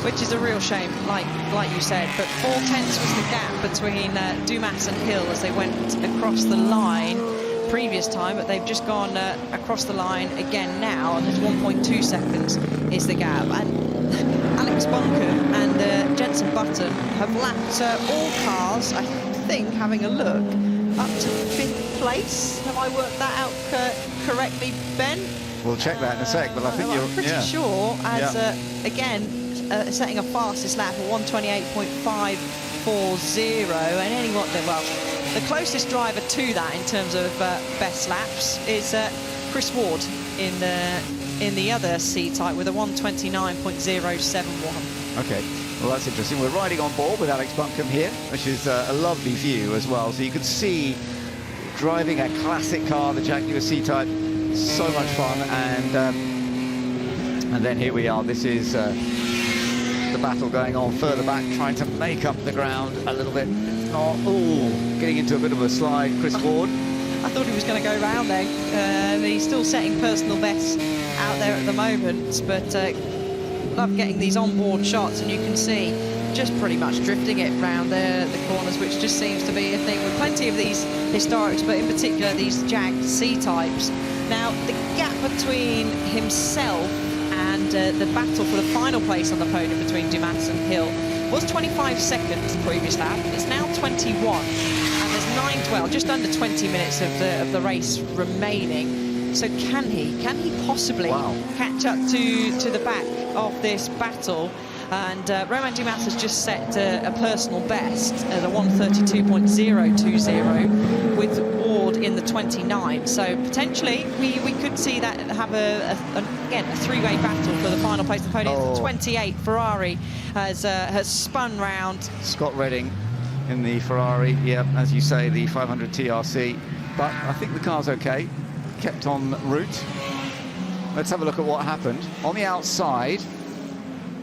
which is a real shame, like you said. But 4/10 was the gap between Dumas and Hill as they went across the line. previous time, but they've just gone across the line again now, and there's 1.2 seconds is the gap. And Alex Bunkham and Jenson Button have lapped all cars, I think, having a look, up to 5th place. Have I worked that out correctly, Ben? We'll check that in a sec, but I think you're... I'm pretty sure, as again, setting a fastest lap of 128.540, and anyone, well, the closest driver to that in terms of best laps is Chris Ward in the other C-type with a 129.071. Okay, well, that's interesting. We're riding on board with Alex Bunkham here, which is a lovely view as well. So you can see driving a classic car, the Jaguar C-type, so much fun. And then here we are. This is the battle going on further back, trying to make up the ground a little bit. Getting into a bit of a slide, Chris Ward. I thought he was going to go round there. He's still setting personal bests out there at the moment, but love getting these onboard shots, and you can see just pretty much drifting it round the corners, which just seems to be a thing with plenty of these historics, but in particular these Jag C-types. Now, the gap between himself and the battle for the final place on the podium between Dumas and Hill was 25 seconds the previous lap. It's now 21, and there's 9-12, just under 20 minutes of the race remaining. So can he possibly catch up to the back of this battle? And Romain Dumas has just set a personal best at a 132.020 with Ward in the 29. So potentially we could see that have again a three-way battle for the final place of the podium. The 28 Ferrari has spun round. Scott Redding in the Ferrari, as you say, the 500 TRC. But I think the car's okay, kept en route. Let's have a look at what happened. On the outside,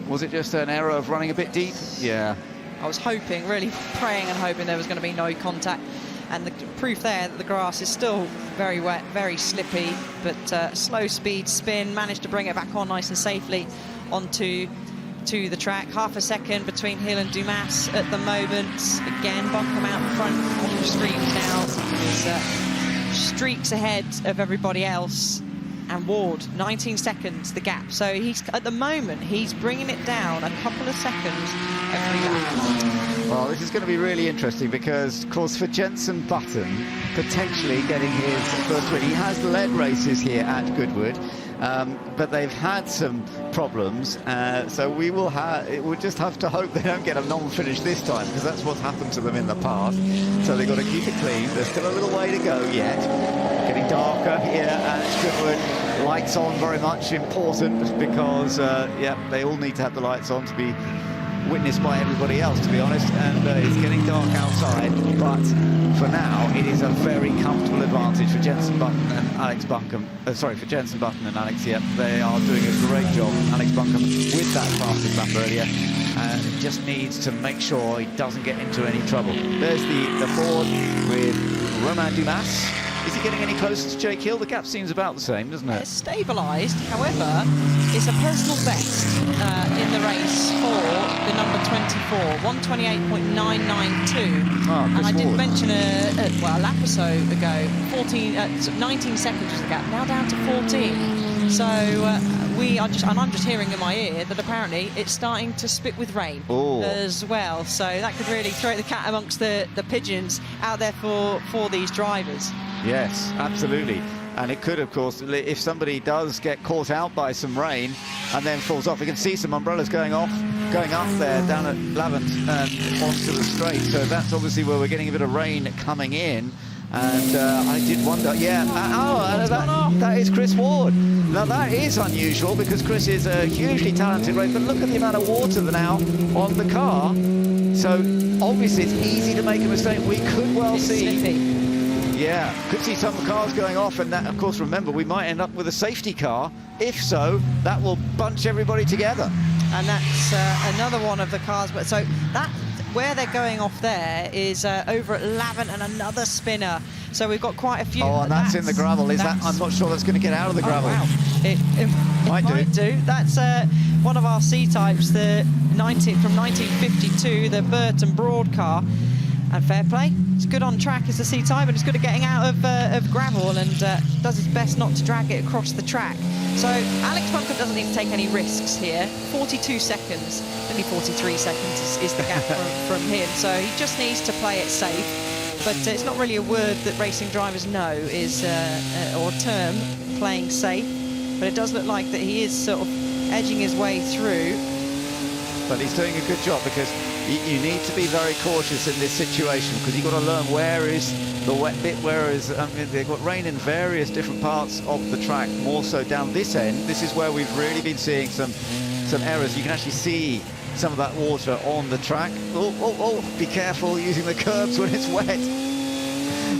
was it just an error of running a bit deep? Yeah. I was hoping, really praying and hoping there was going to be no contact. And the proof there that the grass is still very wet, very slippy, but slow speed spin, managed to bring it back on nice and safely onto the track. Half a second between Hill and Dumas at the moment. Again, Bunkham out in front on the street now. He's streaks ahead of everybody else. And Ward, 19 seconds, the gap. So he's at the moment, he's bringing it down a couple of seconds every lap. Well, this is going to be really interesting because, of course, for Jensen Button, potentially getting his first win. He has led races here at Goodwood, but they've had some problems. So we'll just have to hope they don't get a non-finish this time, because that's what's happened to them in the past. So they've got to keep it clean. There's still a little way to go yet. Getting darker here at Goodwood. Lights on, very much important, because they all need to have the lights on to be witnessed by everybody else, to be honest. And it's getting dark outside, but for now it is a very comfortable advantage for Jenson Button and Alex Bunkham. For Jenson Button and Alex. They are doing a great job. Alex Bunkham with that fastest lap earlier, and just needs to make sure he doesn't get into any trouble. There's the Ford with Romain Dumas. Is he getting any closer to Jake Hill? The gap seems about the same, doesn't it? It's stabilised. However, it's a personal best in the race for the number 24, 128.992. And I did mention a lap or so ago, 19 seconds was the gap, now down to 14. So I'm just hearing in my ear that apparently it's starting to spit with rain as well. So that could really throw the cat amongst the pigeons out there for these drivers. Yes, absolutely. And it could, of course, if somebody does get caught out by some rain and then falls off, we can see some umbrellas going up there down at Lavant and onto the straight. So that's obviously where we're getting a bit of rain coming in. And I did wonder, that is Chris Ward. Now that is unusual, because Chris is a hugely talented racer, but look at the amount of water now on the car. So obviously it's easy to make a mistake. We could well see... Slippy. Yeah, could see some cars going off, and that, of course, remember, we might end up with a safety car. If so, that will bunch everybody together. And that's another one of the cars. But so that where they're going off there is over at Lavant, and another spinner. So we've got quite a few. Oh, and that's in the gravel. I'm not sure that's going to get out of the gravel. Wow. It might do. That's one of our C-types, the from 1952, the Burton Broad car. And fair play. It's good on track as the seat time, but it's good at getting out of gravel and does his best not to drag it across the track. So Alex Bunkham doesn't need to take any risks here. 42 seconds, only 43 seconds is the gap from him. So he just needs to play it safe. But it's not really a word that racing drivers know is, or a term, playing safe. But it does look like that he is sort of edging his way through. But he's doing a good job, because you need to be very cautious in this situation, because you've got to learn where is the wet bit, where is, they've got rain in various different parts of the track, more so down this end. This is where we've really been seeing some errors. You can actually see some of that water on the track. Oh, be careful using the curbs when it's wet.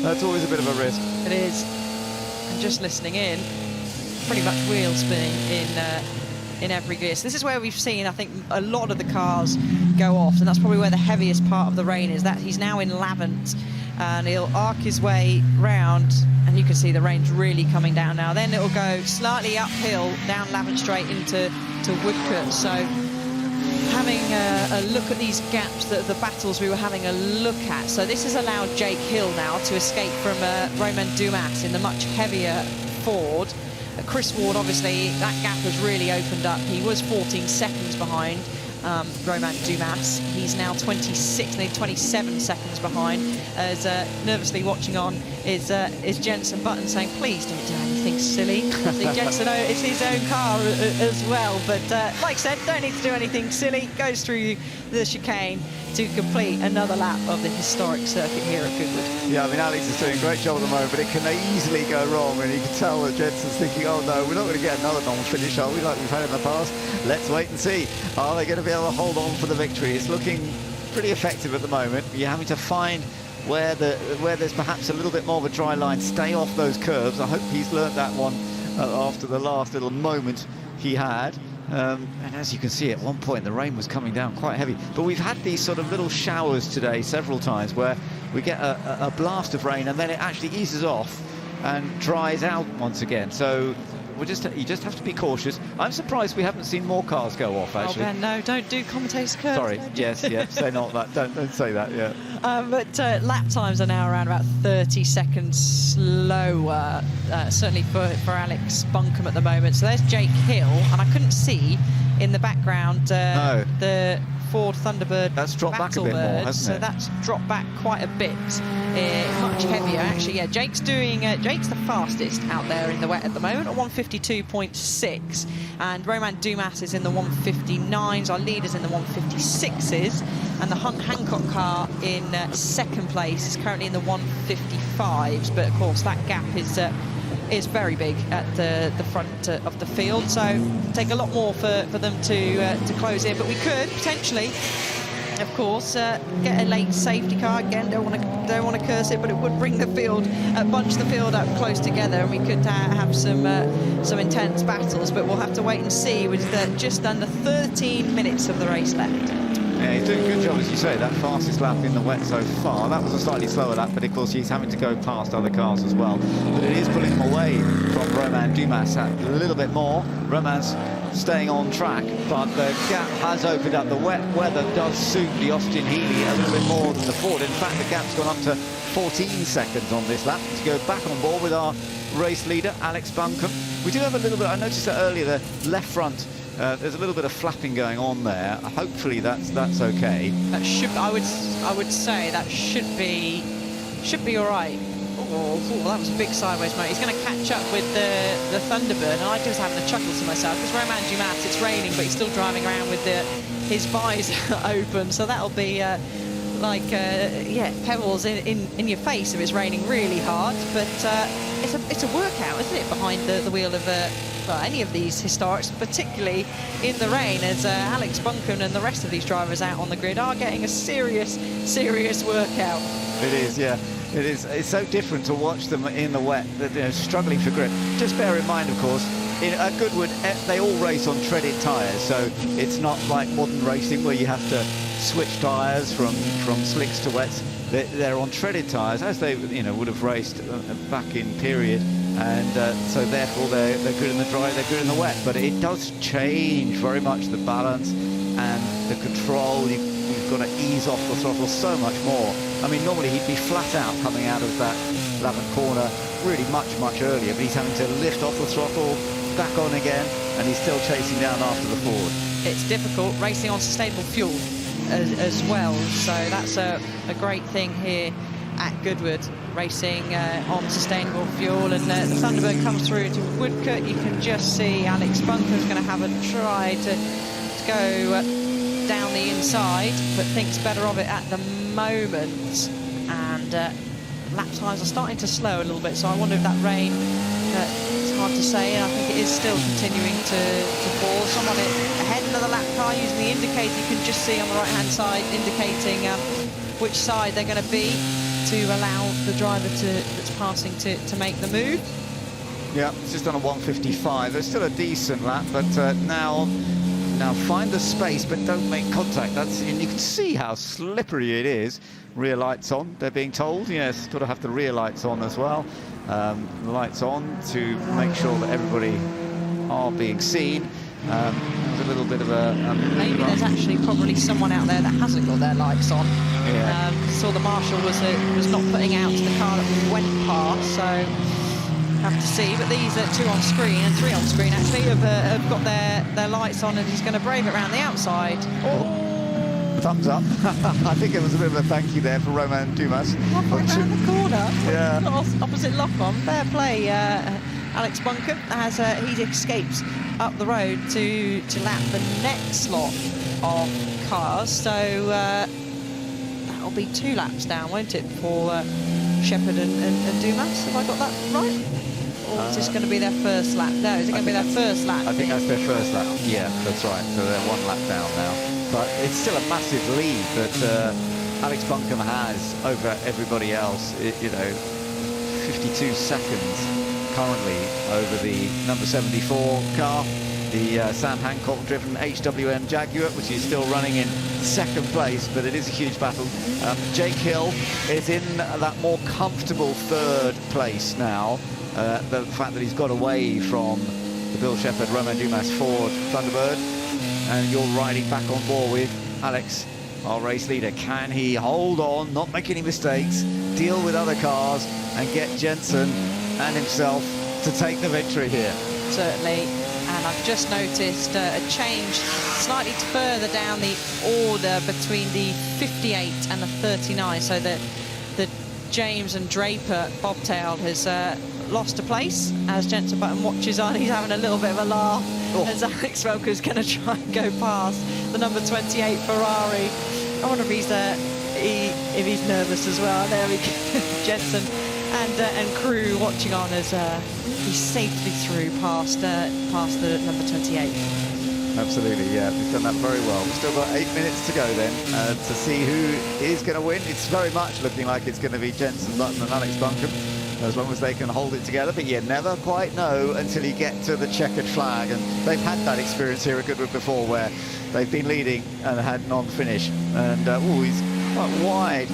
That's always a bit of a risk. It is. And just listening in, pretty much wheel spinning in every gear. So this is where we've seen, I think, a lot of the cars go off, and that's probably where the heaviest part of the rain is. That he's now in Lavant, and he'll arc his way round, and you can see the rain's really coming down now. Then it'll go slightly uphill down Lavant Straight into Woodcote. So having a look at these gaps, the battles we were having a look at. So this has allowed Jake Hill now to escape from Romain Dumas in the much heavier Ford. Chris Ward, obviously, that gap has really opened up. He was 14 seconds behind Romain Dumas. He's now 26, nearly 27 seconds behind. As nervously watching on is Jenson Button saying, please don't do anything silly. Jenson, it's his own car as well. But like I said, don't need to do anything silly. Goes through the chicane to complete another lap of the historic circuit here at Goodwood. Yeah, I mean, Alex is doing a great job at the moment, but it can easily go wrong, and you can tell that Jenson's thinking, oh no, we're not going to get another non-finish, are we, like we've had in the past? Let's wait and see. Are they going to be able to hold on for the victory? It's looking pretty effective at the moment. You're having to find where there's perhaps a little bit more of a dry line. Stay off those curves. I hope he's learnt that one after the last little moment he had. And as you can see, at one point the rain was coming down quite heavy, but we've had these sort of little showers today several times where we get a blast of rain and then it actually eases off and dries out once again. So you just have to be cautious. I'm surprised we haven't seen more cars go off, actually. Oh Ben, no, don't do commentator's curves. Sorry, yes, say not that. Don't say that, yeah. But lap times are now around about 30 seconds slower, certainly for Alex Bunkham at the moment. So there's Jake Hill, and I couldn't see in the background the Ford Thunderbird. That's dropped back a bit more, hasn't it? So that's dropped back quite a bit, much heavier actually. Yeah, Jake's the fastest out there in the wet at the moment at 152.6, and Romain Dumas is in the 159s. Our leader's in the 156s, and the Hunt Hancock car in second place is currently in the 155s. But of course that gap is very big at the front of the field, so take a lot more for them to close in. But we could potentially, of course, get a late safety car. Again, don't want to curse it, but it would bring the field, bunch the field up close together, and we could have some intense battles. But we'll have to wait and see, with just under 13 minutes of the race left. Yeah, he's doing a good job, as you say, that fastest lap in the wet so far. That was a slightly slower lap, but of course he's having to go past other cars as well. But it is pulling him away from Romain Dumas a little bit more. Romain's staying on track, but the gap has opened up. The wet weather does suit the Austin Healey a little bit more than the Ford. In fact, the gap's gone up to 14 seconds on this lap. To go back on board with our race leader, Alex Bunkham. We do have a little bit, I noticed that earlier, the left front, there's a little bit of flapping going on there. Hopefully that's okay. That should, I would say that should be all right. Oh, that was a big sideways motor. He's going to catch up with the Thunderbird, and I just having a chuckle to myself because Romain Dumas, it's raining, but he's still driving around with his visor open, so that'll be pebbles in your face if it's raining really hard. But it's a workout, isn't it, behind the wheel of any of these historics, particularly in the rain, as Alex Bunkham and the rest of these drivers out on the grid are getting a serious workout. It is, yeah. It is. It's so different to watch them in the wet, struggling for grip. Just bear in mind, of course, at Goodwood, they all race on treaded tyres, so it's not like modern racing where you have to switch tyres from slicks to wets. They're on treaded tyres, as they would have raced back in period. And so therefore they're good in the dry, they're good in the wet. But it does change very much the balance and the control. You've got to ease off the throttle so much more I mean, normally he'd be flat out coming out of that 11th corner really much earlier, but he's having to lift off the throttle, back on again, and he's still chasing down after the Ford. It's difficult racing on sustainable fuel as well, so that's a great thing here at Goodwood, racing on sustainable fuel. And the Thunderbird comes through to Woodcote. You can just see Alex Bunker's going to have a try to go down the inside, but thinks better of it at the moment. And lap times are starting to slow a little bit, so I wonder if that rain, it's hard to say. I think it is still continuing to fall. Someone ahead, another lap car using the indicator. You can just see on the right-hand side indicating which side they're going to be, to allow the driver that's passing to make the move. Yeah, it's just on a 1:55. There's still a decent lap, but now find the space, but don't make contact. And you can see how slippery it is. Rear lights on, they're being told. Yes, got to have the rear lights on as well. Lights on to make sure that everybody are being seen. There's a little bit of a... maybe there's actually probably someone out there that hasn't got their lights on. Yeah. Saw the marshal was not putting out to the car that went past, so have to see. But these are 2 on screen and 3 on screen actually have got their lights on, and he's going to brave it around the outside. Oh. Thumbs up. I think it was a bit of a thank you there for Romain Dumas. Around the corner. Yeah. Opposite lock-on. Fair play, Alex Bunkham, as he escapes up the road to lap the next lot of cars. So that'll be 2 laps down, won't it, for Shepherd and Dumas? Have I got that right? Or is this going to be their first lap? No, is it going to be their first lap? I think that's their first lap. Yeah, that's right. So they're 1 lap down now. But it's still a massive lead that Alex Bunkham has over everybody else. 52 seconds currently over the number 74 car, the Sam Hancock-driven HWM Jaguar, which is still running in 2nd place, but it is a huge battle. Jake Hill is in that more comfortable 3rd place now. The fact that he's got away from the Bill Shepherd, Romain Dumas Ford Thunderbird, and you're riding back on board with Alex, our race leader. Can he hold on, not make any mistakes, deal with other cars, and get Jensen and himself to take the victory here? Certainly, and I've just noticed a change slightly further down the order between the 58 and the 39, so that the James and Draper bobtail has lost a place as Jensen Button watches on. He's having a little bit of a laugh as Alex Welker's going to try and go past the number 28 Ferrari. I wonder if he's nervous as well. There we go. Jensen and crew watching on as he's safely through past the number 28. Absolutely, yeah, he's done that very well. We've still got 8 minutes to go then to see who is going to win. It's very much looking like it's going to be Jensen Button and Alex Bunkham, as long as they can hold it together, but you never quite know until you get to the checkered flag, and they've had that experience here at Goodwood before where they've been leading and had non-finish, and he's quite wide,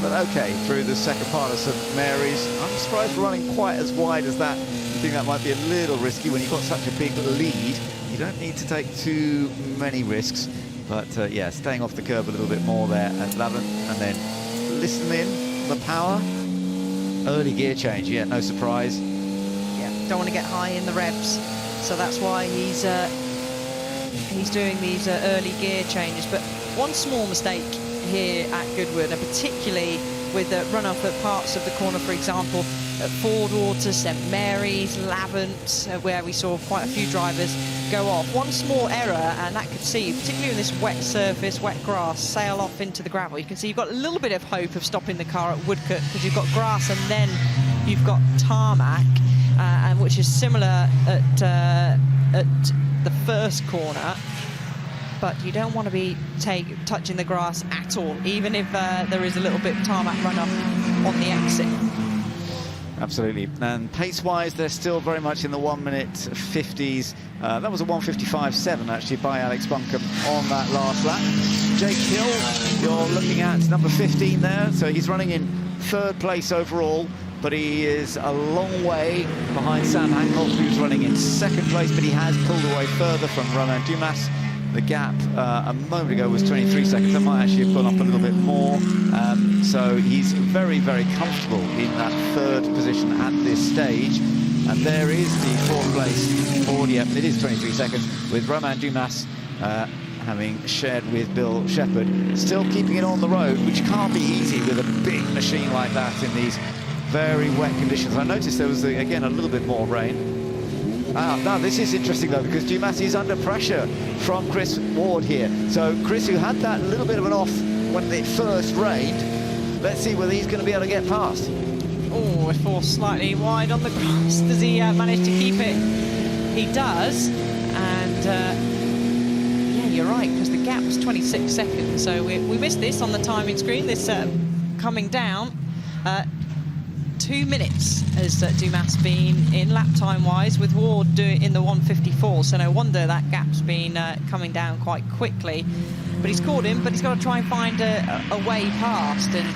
but okay, through the 2nd part of St Mary's. I'm surprised we're running quite as wide as that. I think that might be a little risky when you've got such a big lead. You don't need to take too many risks, but yeah, staying off the curb a little bit more there at 11th, and then listen in the power. Early gear change, yeah, no surprise. Yeah, don't want to get high in the revs, so that's why he's doing these early gear changes. But one small mistake here at Goodwood, and particularly with the run-off at parts of the corner, for example, at Fordwater, St Mary's, Lavant, where we saw quite a few drivers go off. One small error, and that could see, particularly in this wet surface, wet grass, sail off into the gravel. You can see you've got a little bit of hope of stopping the car at Woodcote because you've got grass and then you've got tarmac, and which is similar at the first corner. But you don't want to be touching the grass at all, even if there is a little bit of tarmac runoff on the exit. Absolutely, and pace-wise, they're still very much in the 1 minute 50s. That was a 1:55.7 actually by Alex Bunkham on that last lap. Jake Hill, you're looking at number 15 there, so he's running in 3rd place overall, but he is a long way behind Sam Hancock, who's running in 2nd place, but he has pulled away further from Romain Dumas, The gap a moment ago was 23 seconds. That might actually have gone up a little bit more. So he's very, very comfortable in that third position at this stage. And there is the fourth place podium. It is 23 seconds with Romain Dumas having shared with Bill Shepherd. Still keeping it on the road, which can't be easy with a big machine like that in these very wet conditions. I noticed there was, again, a little bit more rain. Now, this is interesting, though, because Dumas is under pressure from Chris Ward here. So Chris, who had that little bit of an off when it first rained, let's see whether he's going to be able to get past. Oh, it falls slightly wide on the grass. Does he manage to keep it? He does. And, yeah, you're right, because the gap's 26 seconds. So we missed this on the timing screen, this coming down. 2 minutes has Dumas been in lap time wise, with Ward doing in the 1:54, so no wonder that gap's been coming down quite quickly. But he's caught him, but he's got to try and find a way past, and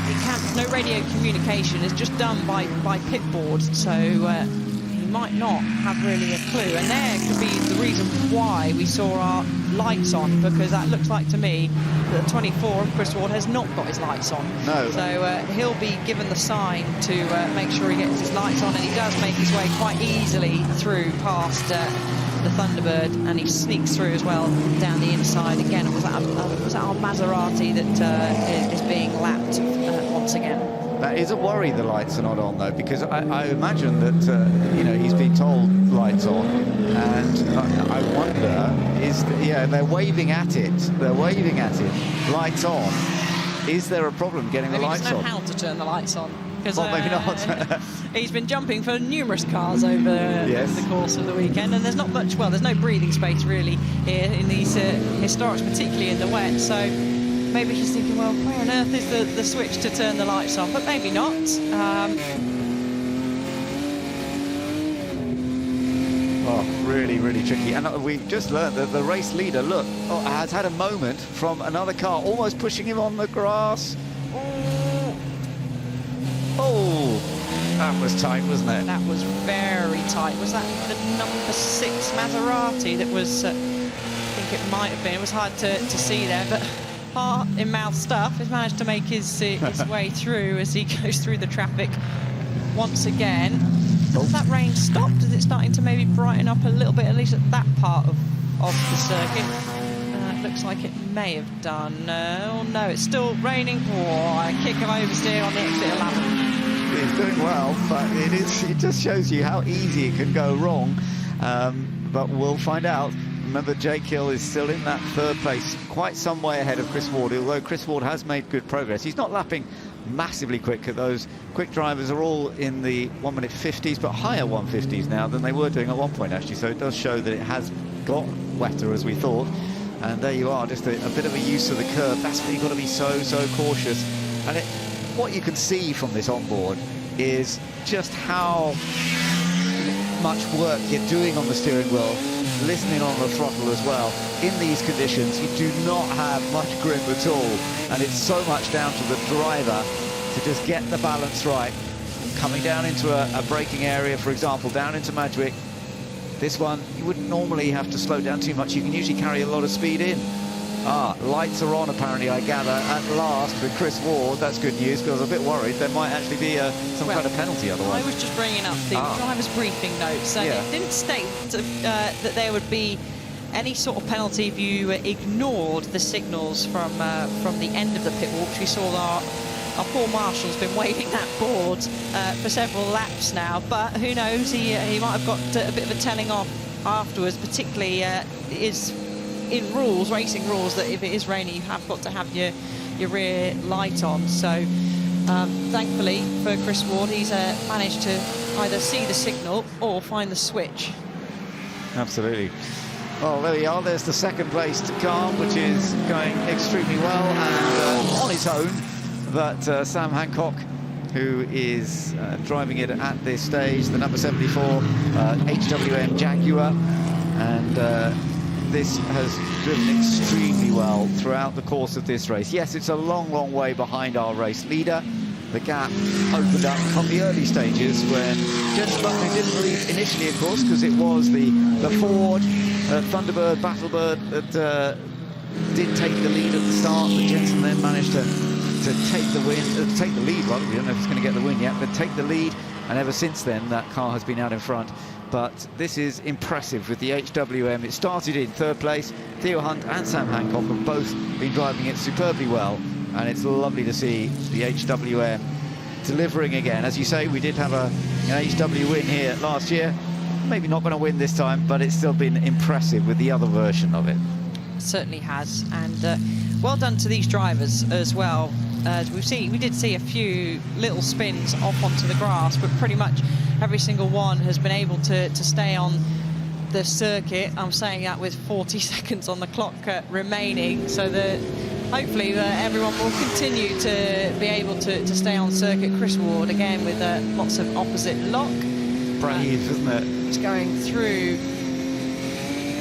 he can't. No radio communication is just done by pit board, so he might not have really a clue. And there could be the reason why we saw our lights on, because that looks like to me that 24 Chris Ward has not got his lights on. No. So he'll be given the sign to make sure he gets his lights on, and he does make his way quite easily through past the Thunderbird, and he sneaks through as well down the inside again. Was that our Maserati that is being lapped once again? That is a worry the lights are not on, though, because I imagine that, you know, he's been told lights on, and I wonder, yeah, they're waving at it. They're waving at it. Lights on. Is there a problem getting the lights on? Maybe he doesn't know how to turn the lights on. Well, maybe not. He's been jumping for numerous cars over the course of the weekend, and there's not much, well, there's no breathing space really here in these historics, particularly in the wet, so maybe he's thinking, well, where on earth is the switch to turn the lights on? But maybe not. Oh, really, really tricky. And we've just learned that the race leader, look, has had a moment from another car, almost pushing him on the grass. Oh, that was tight, wasn't it? That was very tight. Was that the number 6 Maserati that was, I think it might have been. It was hard to see there, but heart-in-mouth stuff has managed to make his way through as he goes through the traffic once again. Has that rain stopped? Is it starting to maybe brighten up a little bit, at least at that part of the circuit? Looks like it may have done. Oh no, it's still raining. Oh, a kick of oversteer on the exit 11. He's doing well, but it just shows you how easy it can go wrong. But we'll find out. Remember, Jake Hill is still in that third place, quite some way ahead of Chris Ward, although Chris Ward has made good progress. He's not lapping massively quick. Those quick drivers are all in the 1 minute 50s, but higher 150s now than they were doing at one point, actually. So it does show that it has got wetter, as we thought. And there you are, just a bit of a use of the curb. That's where you've got to be so cautious. And what you can see from this onboard is just how much work you're doing on the steering wheel, listening on the throttle as well. In these conditions, you do not have much grip at all, and it's so much down to the driver to just get the balance right. Coming down into a braking area, for example, down into Madgwick, this one, you wouldn't normally have to slow down too much. You can usually carry a lot of speed in. Lights are on, apparently, I gather, at last with Chris Ward. That's good news, because I was a bit worried there might actually be some kind of penalty otherwise. I was just bringing up the driver's briefing notes, and it didn't state that there would be any sort of penalty if you ignored the signals from the end of the pit wall, which we saw our poor Marshall's been waving that board for several laps now, but who knows, he might have got a bit of a telling off afterwards, particularly is in racing rules, that if it is raining, you have got to have your rear light on. So thankfully for Chris Ward, he's managed to either see the signal or find the switch. Absolutely. Well, there we are. There's the second place to come, which is going extremely well, and on its own. But Sam Hancock, who is driving it at this stage, the number 74 HWM Jaguar, and this has driven extremely well throughout the course of this race. Yes, it's a long way behind our race leader. The gap opened up from the early stages when Jenson Button didn't lead initially, of course, because it was the Ford Thunderbird, Battlebird that did take the lead at the start, but Jensen then managed to take the win, take the lead rather. We don't know if he's going to get the win yet, but take the lead, and ever since then that car has been out in front. But this is impressive with the HWM. It started in third place. Theo Hunt and Sam Hancock have both been driving it superbly well, and it's lovely to see the HWM delivering again. As you say, we did have an HW win here last year. Maybe not going to win this time, but it's still been impressive with the other version of it. Certainly has, and well done to these drivers as well. We did see a few little spins off onto the grass, but pretty much every single one has been able to stay on the circuit. I'm saying that with 40 seconds on the clock remaining, so that hopefully everyone will continue to be able to stay on circuit. Chris Ward again with lots of opposite lock. Brave, isn't it? Just going through,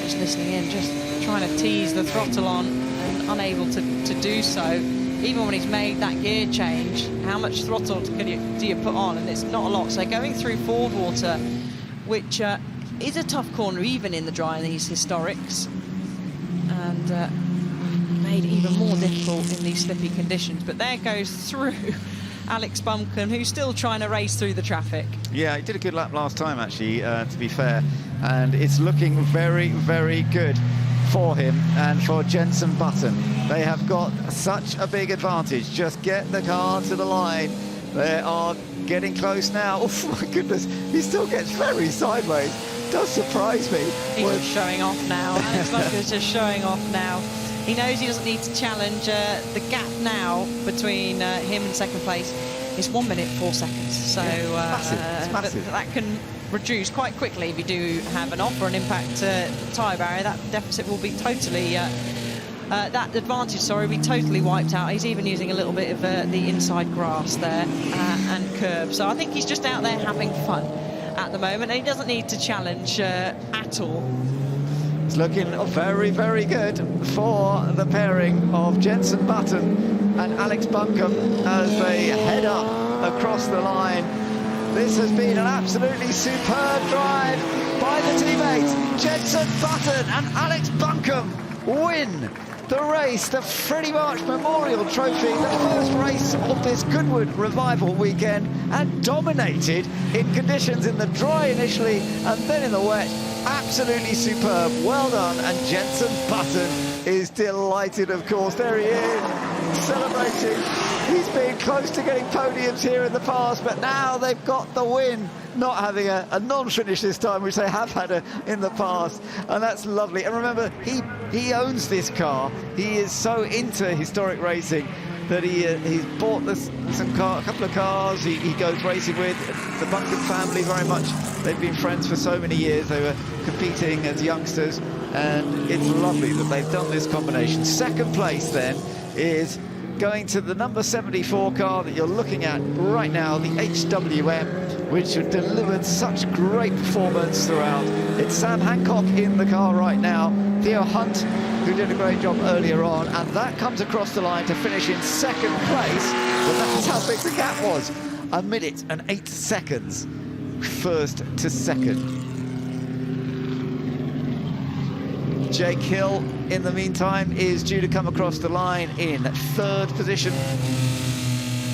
just listening in, just trying to tease the throttle on and unable to do so. Even when he's made that gear change, how much throttle do you put on? And it's not a lot. So going through Ford water, which is a tough corner even in the dry in these historics, and made even more difficult in these slippy conditions. But there goes through Alex Bunkham, who's still trying to race through the traffic. Yeah, he did a good lap last time, actually, to be fair. And it's looking very, very good for him and for Jenson Button. They have got such a big advantage. Just get the car to the line. They are getting close now. Oh my goodness, he still gets very sideways. Does surprise me. He's just showing off now. Alex Bunker's just showing off now. He knows he doesn't need to challenge. The gap now between him and second place is 1 minute 4 seconds. So massive. That can reduce quite quickly if you do have an off or an impact tyre barrier. That deficit will be totally, that advantage, sorry, will be totally wiped out. He's even using a little bit of the inside grass there and curb. So I think he's just out there having fun at the moment, and he doesn't need to challenge at all. It's looking very, very good for the pairing of Jenson Button and Alex Bunkham as they head up across the line. This has been an absolutely superb drive by the teammates. Jenson Button and Alex Bunkham win the race, the Freddie March Memorial Trophy, the first race of this Goodwood Revival weekend, and dominated in conditions in the dry initially and then in the wet. Absolutely superb. Well done. And Jenson Button is delighted, of course. There he is, celebrating. He's been close to getting podiums here in the past, but now they've got the win, not having a non-finish this time, which they have had in the past, and that's lovely. And remember, he owns this car. He is so into historic racing that he's bought a couple of cars he goes racing with. The Bunkham family very much, they've been friends for so many years. They were competing as youngsters, and it's lovely that they've done this combination. Second place then is going to the number 74 car that you're looking at right now, the HWM, which have delivered such great performance throughout. It's Sam Hancock in the car right now, Theo Hunt, who did a great job earlier on, and that comes across the line to finish in second place. But that's how big the gap was, 1 minute and 8 seconds, first to second. Jake Hill, in the meantime, is due to come across the line in third position.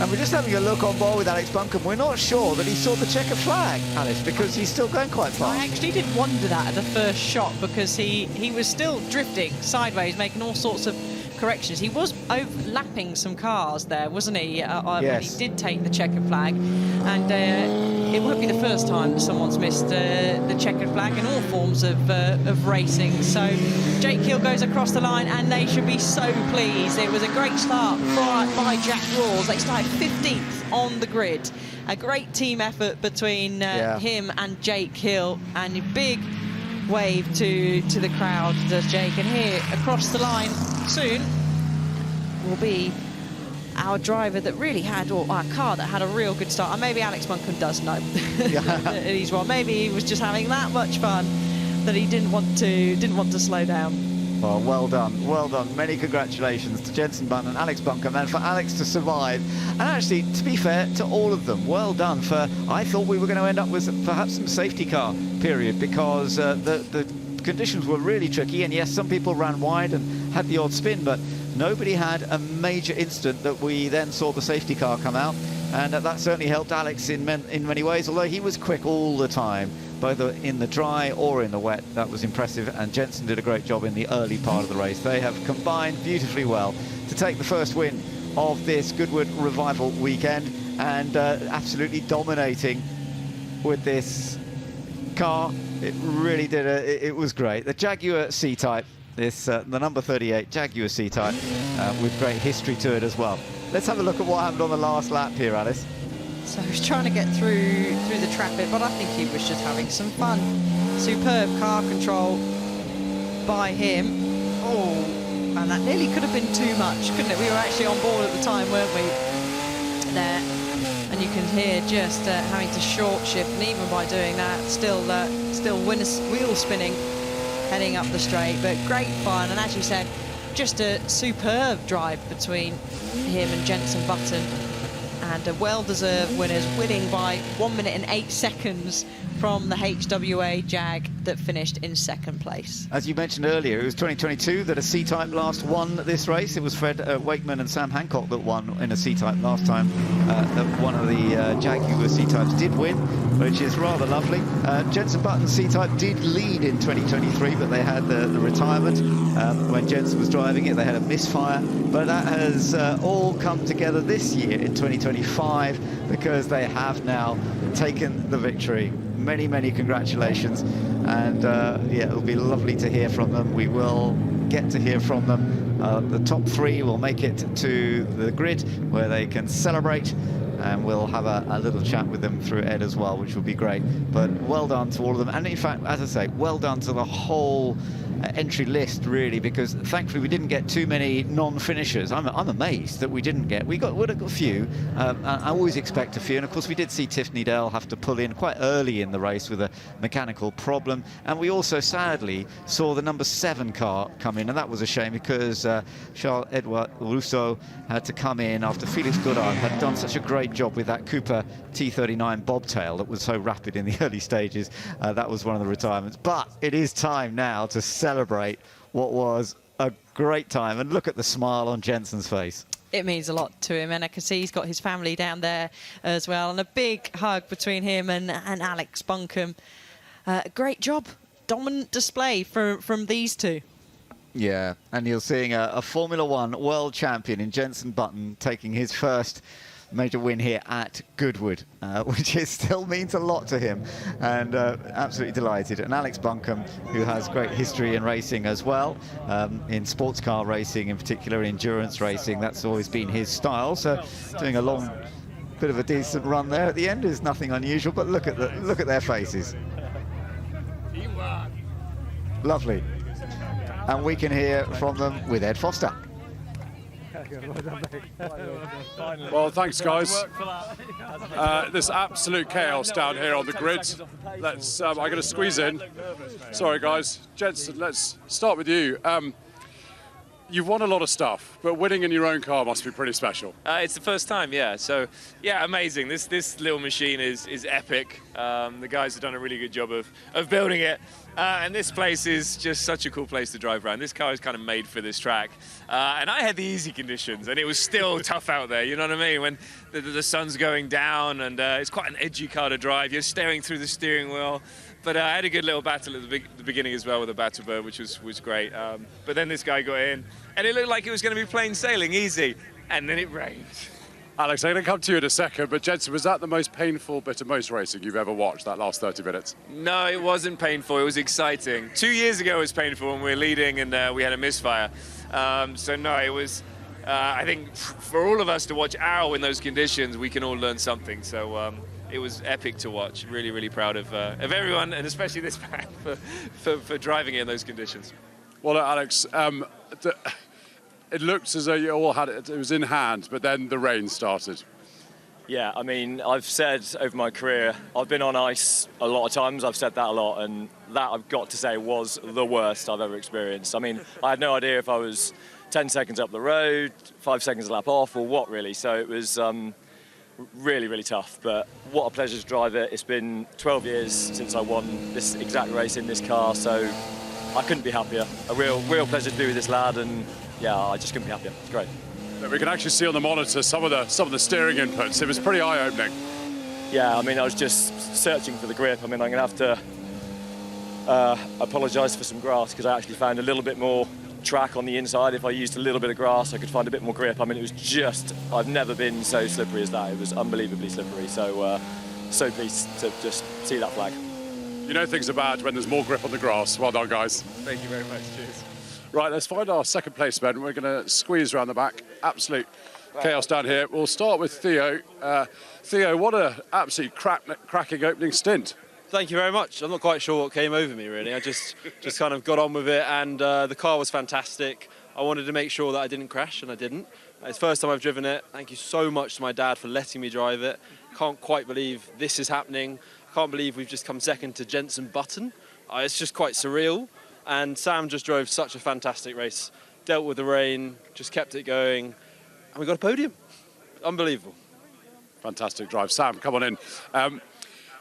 And we're just having a look on board with Alex Bunkham. We're not sure that he saw the checker flag, Alice, because he's still going quite fast. I actually did wonder that at the first shot, because he was still drifting sideways, making all sorts of corrections. He was overlapping some cars there, wasn't he? Yes. When he did take the checkered flag. And it won't be the first time that someone's missed the checkered flag in all forms of racing. So Jake Hill goes across the line, and they should be so pleased. It was a great start by Jack Rawls. They started 15th on the grid. A great team effort between him and Jake Hill, and a big wave to the crowd, does Jake. And here across the line soon will be our driver that really had, or our car that had a real good start. And maybe Alex Bunkham does know that he's won. Maybe he was just having that much fun that he didn't want to slow down. Well, well done, well done. Many congratulations to Jenson Button and Alex Bunkham, and for Alex to survive. And actually, to be fair to all of them, well done. I thought we were going to end up with perhaps some safety car period, because the conditions were really tricky, and yes, some people ran wide and had the odd spin, but nobody had a major incident that we then saw the safety car come out, and that certainly helped Alex in many ways, although he was quick all the time, both in the dry or in the wet. That was impressive, and Jensen did a great job in the early part of the race. They have combined beautifully well to take the first win of this Goodwood Revival weekend, and absolutely dominating with this car. It really did. It was great. The Jaguar C-Type, the number 38 Jaguar C-Type, with great history to it as well. Let's have a look at what happened on the last lap here, Alice. So he was trying to get through the traffic, but I think he was just having some fun. Superb car control by him. Oh, and that nearly could have been too much, couldn't it? We were actually on board at the time, weren't we? There, and you can hear just having to short shift, and even by doing that, still wheel spinning, heading up the straight. But great fun, and as you said, just a superb drive between him and Jenson Button, and a well-deserved winners, winning by 1 minute and 8 seconds from the HWA Jag that finished in second place. As you mentioned earlier, it was 2022 that a C-Type last won this race. It was Fred Wakeman and Sam Hancock that won in a C-Type last time. One of the Jaguar C-Types did win, which is rather lovely. Jenson Button C-Type did lead in 2023, but they had the retirement when Jensen was driving it. They had a misfire, but that has all come together this year in 2025, because they have now taken the victory. Many congratulations, and yeah, it'll be lovely to hear from them. We will get to hear from them. The top three will make it to the grid where they can celebrate, and we'll have a little chat with them through Ed as well, which will be great. But well done to all of them, and in fact, as I say, well done to the whole entry list, really, because thankfully we didn't get too many non-finishers. I'm amazed that we didn't get. We got a few. I always expect a few, and of course we did see Tiffany Dell have to pull in quite early in the race with a mechanical problem, and we also sadly saw the number 7 car come in, and that was a shame, because Charles-Edouard Rousseau had to come in after Felix Godard had done such a great job with that Cooper T39 bobtail that was so rapid in the early stages. That was one of the retirements, but it is time now to celebrate what was a great time, and look at the smile on Jensen's face. It means a lot to him, and I can see he's got his family down there as well, and a big hug between him and Alex Bunkham. Great job, dominant display from these two. Yeah, and you're seeing a Formula One world champion in Jenson Button taking his first major win here at Goodwood, which still means a lot to him, and absolutely delighted. And Alex Bunkham, who has great history in racing as well, in sports car racing in particular, endurance racing, that's always been his style. So doing a long bit of a decent run there at the end is nothing unusual, but look at their faces. Lovely. And we can hear from them with Ed Foster. Well, thanks, guys. This absolute chaos down here on the grid. Let's. I'm going to squeeze in. Sorry, guys. Jensen, let's start with you. You've won a lot of stuff, but winning in your own car must be pretty special. It's the first time, yeah. So, yeah, amazing. This little machine is epic. The guys have done a really good job of building it. And this place is just such a cool place to drive around. This car is kind of made for this track. And I had the easy conditions, and it was still tough out there, you know what I mean? When the sun's going down, and it's quite an edgy car to drive. You're staring through the steering wheel. But I had a good little battle at the beginning as well with the Battlebird, which was great. But then this guy got in, and it looked like it was going to be plain sailing, easy. And then it rained. Alex, I'm going to come to you in a second, but Jensen, was that the most painful bit of most racing you've ever watched, that last 30 minutes? No, it wasn't painful. It was exciting. 2 years ago it was painful when we were leading and we had a misfire. So no, it was, I think, for all of us to watch Al in those conditions, we can all learn something. So it was epic to watch. Really, really proud of everyone, and especially this man for driving it in those conditions. Well, Alex, it looked as though you all had it was in hand, but then the rain started. Yeah, I mean, I've said over my career, I've been on ice a lot of times, I've said that a lot, and that, I've got to say, was the worst I've ever experienced. I mean, I had no idea if I was 10 seconds up the road, 5 seconds a lap off, or what, really. So it was really, really tough, but what a pleasure to drive it. It's been 12 years since I won this exact race in this car, so I couldn't be happier. A real pleasure to be with this lad, and yeah, I just couldn't be happier. It's great. We can actually see on the monitor some of the steering inputs. It was pretty eye-opening. Yeah, I mean, I was just searching for the grip. I mean, I'm going to have to apologise for some grass, because I actually found a little bit more track on the inside. If I used a little bit of grass, I could find a bit more grip. I mean, it was just, I've never been so slippery as that. It was unbelievably slippery. So, so pleased to just see that flag. You know things are bad when there's more grip on the grass. Well done, guys. Thank you very much. Cheers. Right, let's find our second place men. We're going to squeeze around the back. Absolute chaos down here. We'll start with Theo. Theo, what an absolute cracking opening stint. Thank you very much. I'm not quite sure what came over me, really. I just kind of got on with it, and the car was fantastic. I wanted to make sure that I didn't crash, and I didn't. It's the first time I've driven it. Thank you so much to my dad for letting me drive it. Can't quite believe this is happening. Can't believe we've just come second to Jenson Button. It's just quite surreal. And Sam just drove such a fantastic race. Dealt with the rain, just kept it going, and we got a podium. Unbelievable. Fantastic drive. Sam, come on in.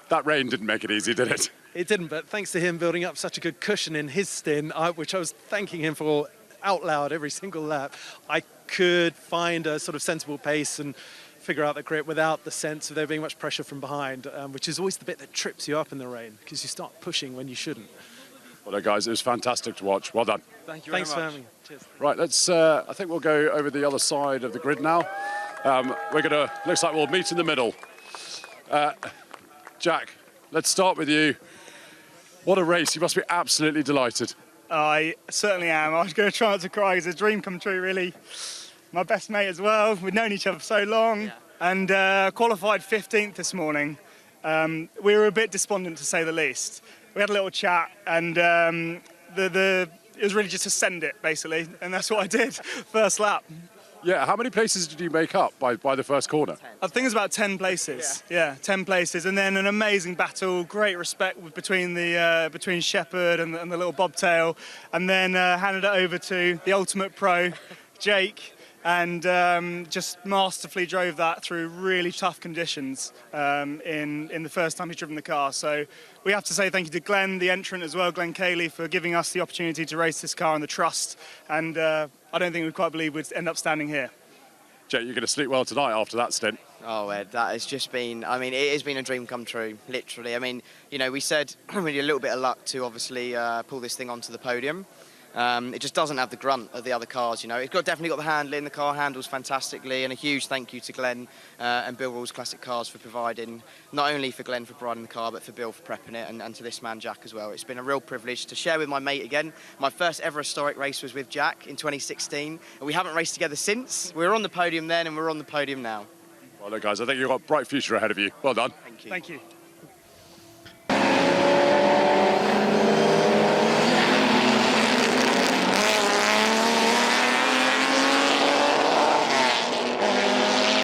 That rain didn't make it easy, did it? It didn't, but thanks to him building up such a good cushion in his stint, which I was thanking him for out loud every single lap, I could find a sort of sensible pace and figure out the grip without the sense of there being much pressure from behind, which is always the bit that trips you up in the rain, because you start pushing when you shouldn't. Well, guys, it was fantastic to watch. Well done. Thank you very Thanks much. for having me. Cheers. Right, let's. I think we'll go over the other side of the grid now. We're gonna. Looks like we'll meet in the middle. Jack, let's start with you. What a race! You must be absolutely delighted. I certainly am. I was going to try not to cry. It's a dream come true, really. My best mate as well. We've known each other for so long, and qualified 15th this morning. We were a bit despondent, to say the least. We had a little chat, and it was really just to send it, basically, and that's what I did. First lap. Yeah, how many places did you make up by the first corner? I think it was about 10 places. Yeah, 10 places, and then an amazing battle. Great respect between Shepherd and the little bobtail, and then handed it over to the ultimate pro, Jake. And just masterfully drove that through really tough conditions in the first time he's driven the car. So we have to say thank you to Glenn, the entrant as well, Glenn Healey, for giving us the opportunity to race this car and the trust. And I don't think we quite believe we'd end up standing here. Jake, you're going to sleep well tonight after that stint. Oh, Ed, that has just been, I mean, it has been a dream come true, literally. I mean, you know, we said we need a little bit of luck to obviously pull this thing onto the podium. It just doesn't have the grunt of the other cars, you know. It's definitely got the handling, the car handles fantastically, and a huge thank you to Glenn and Bill Rules Classic Cars for providing, not only for Glenn for providing the car, but for Bill for prepping it, and to this man Jack as well. It's been a real privilege to share with my mate again. My first ever historic race was with Jack in 2016, and we haven't raced together since. We were on the podium then, and we're on the podium now. Well, look, guys, I think you've got a bright future ahead of you. Well done. Thank you. Thank you.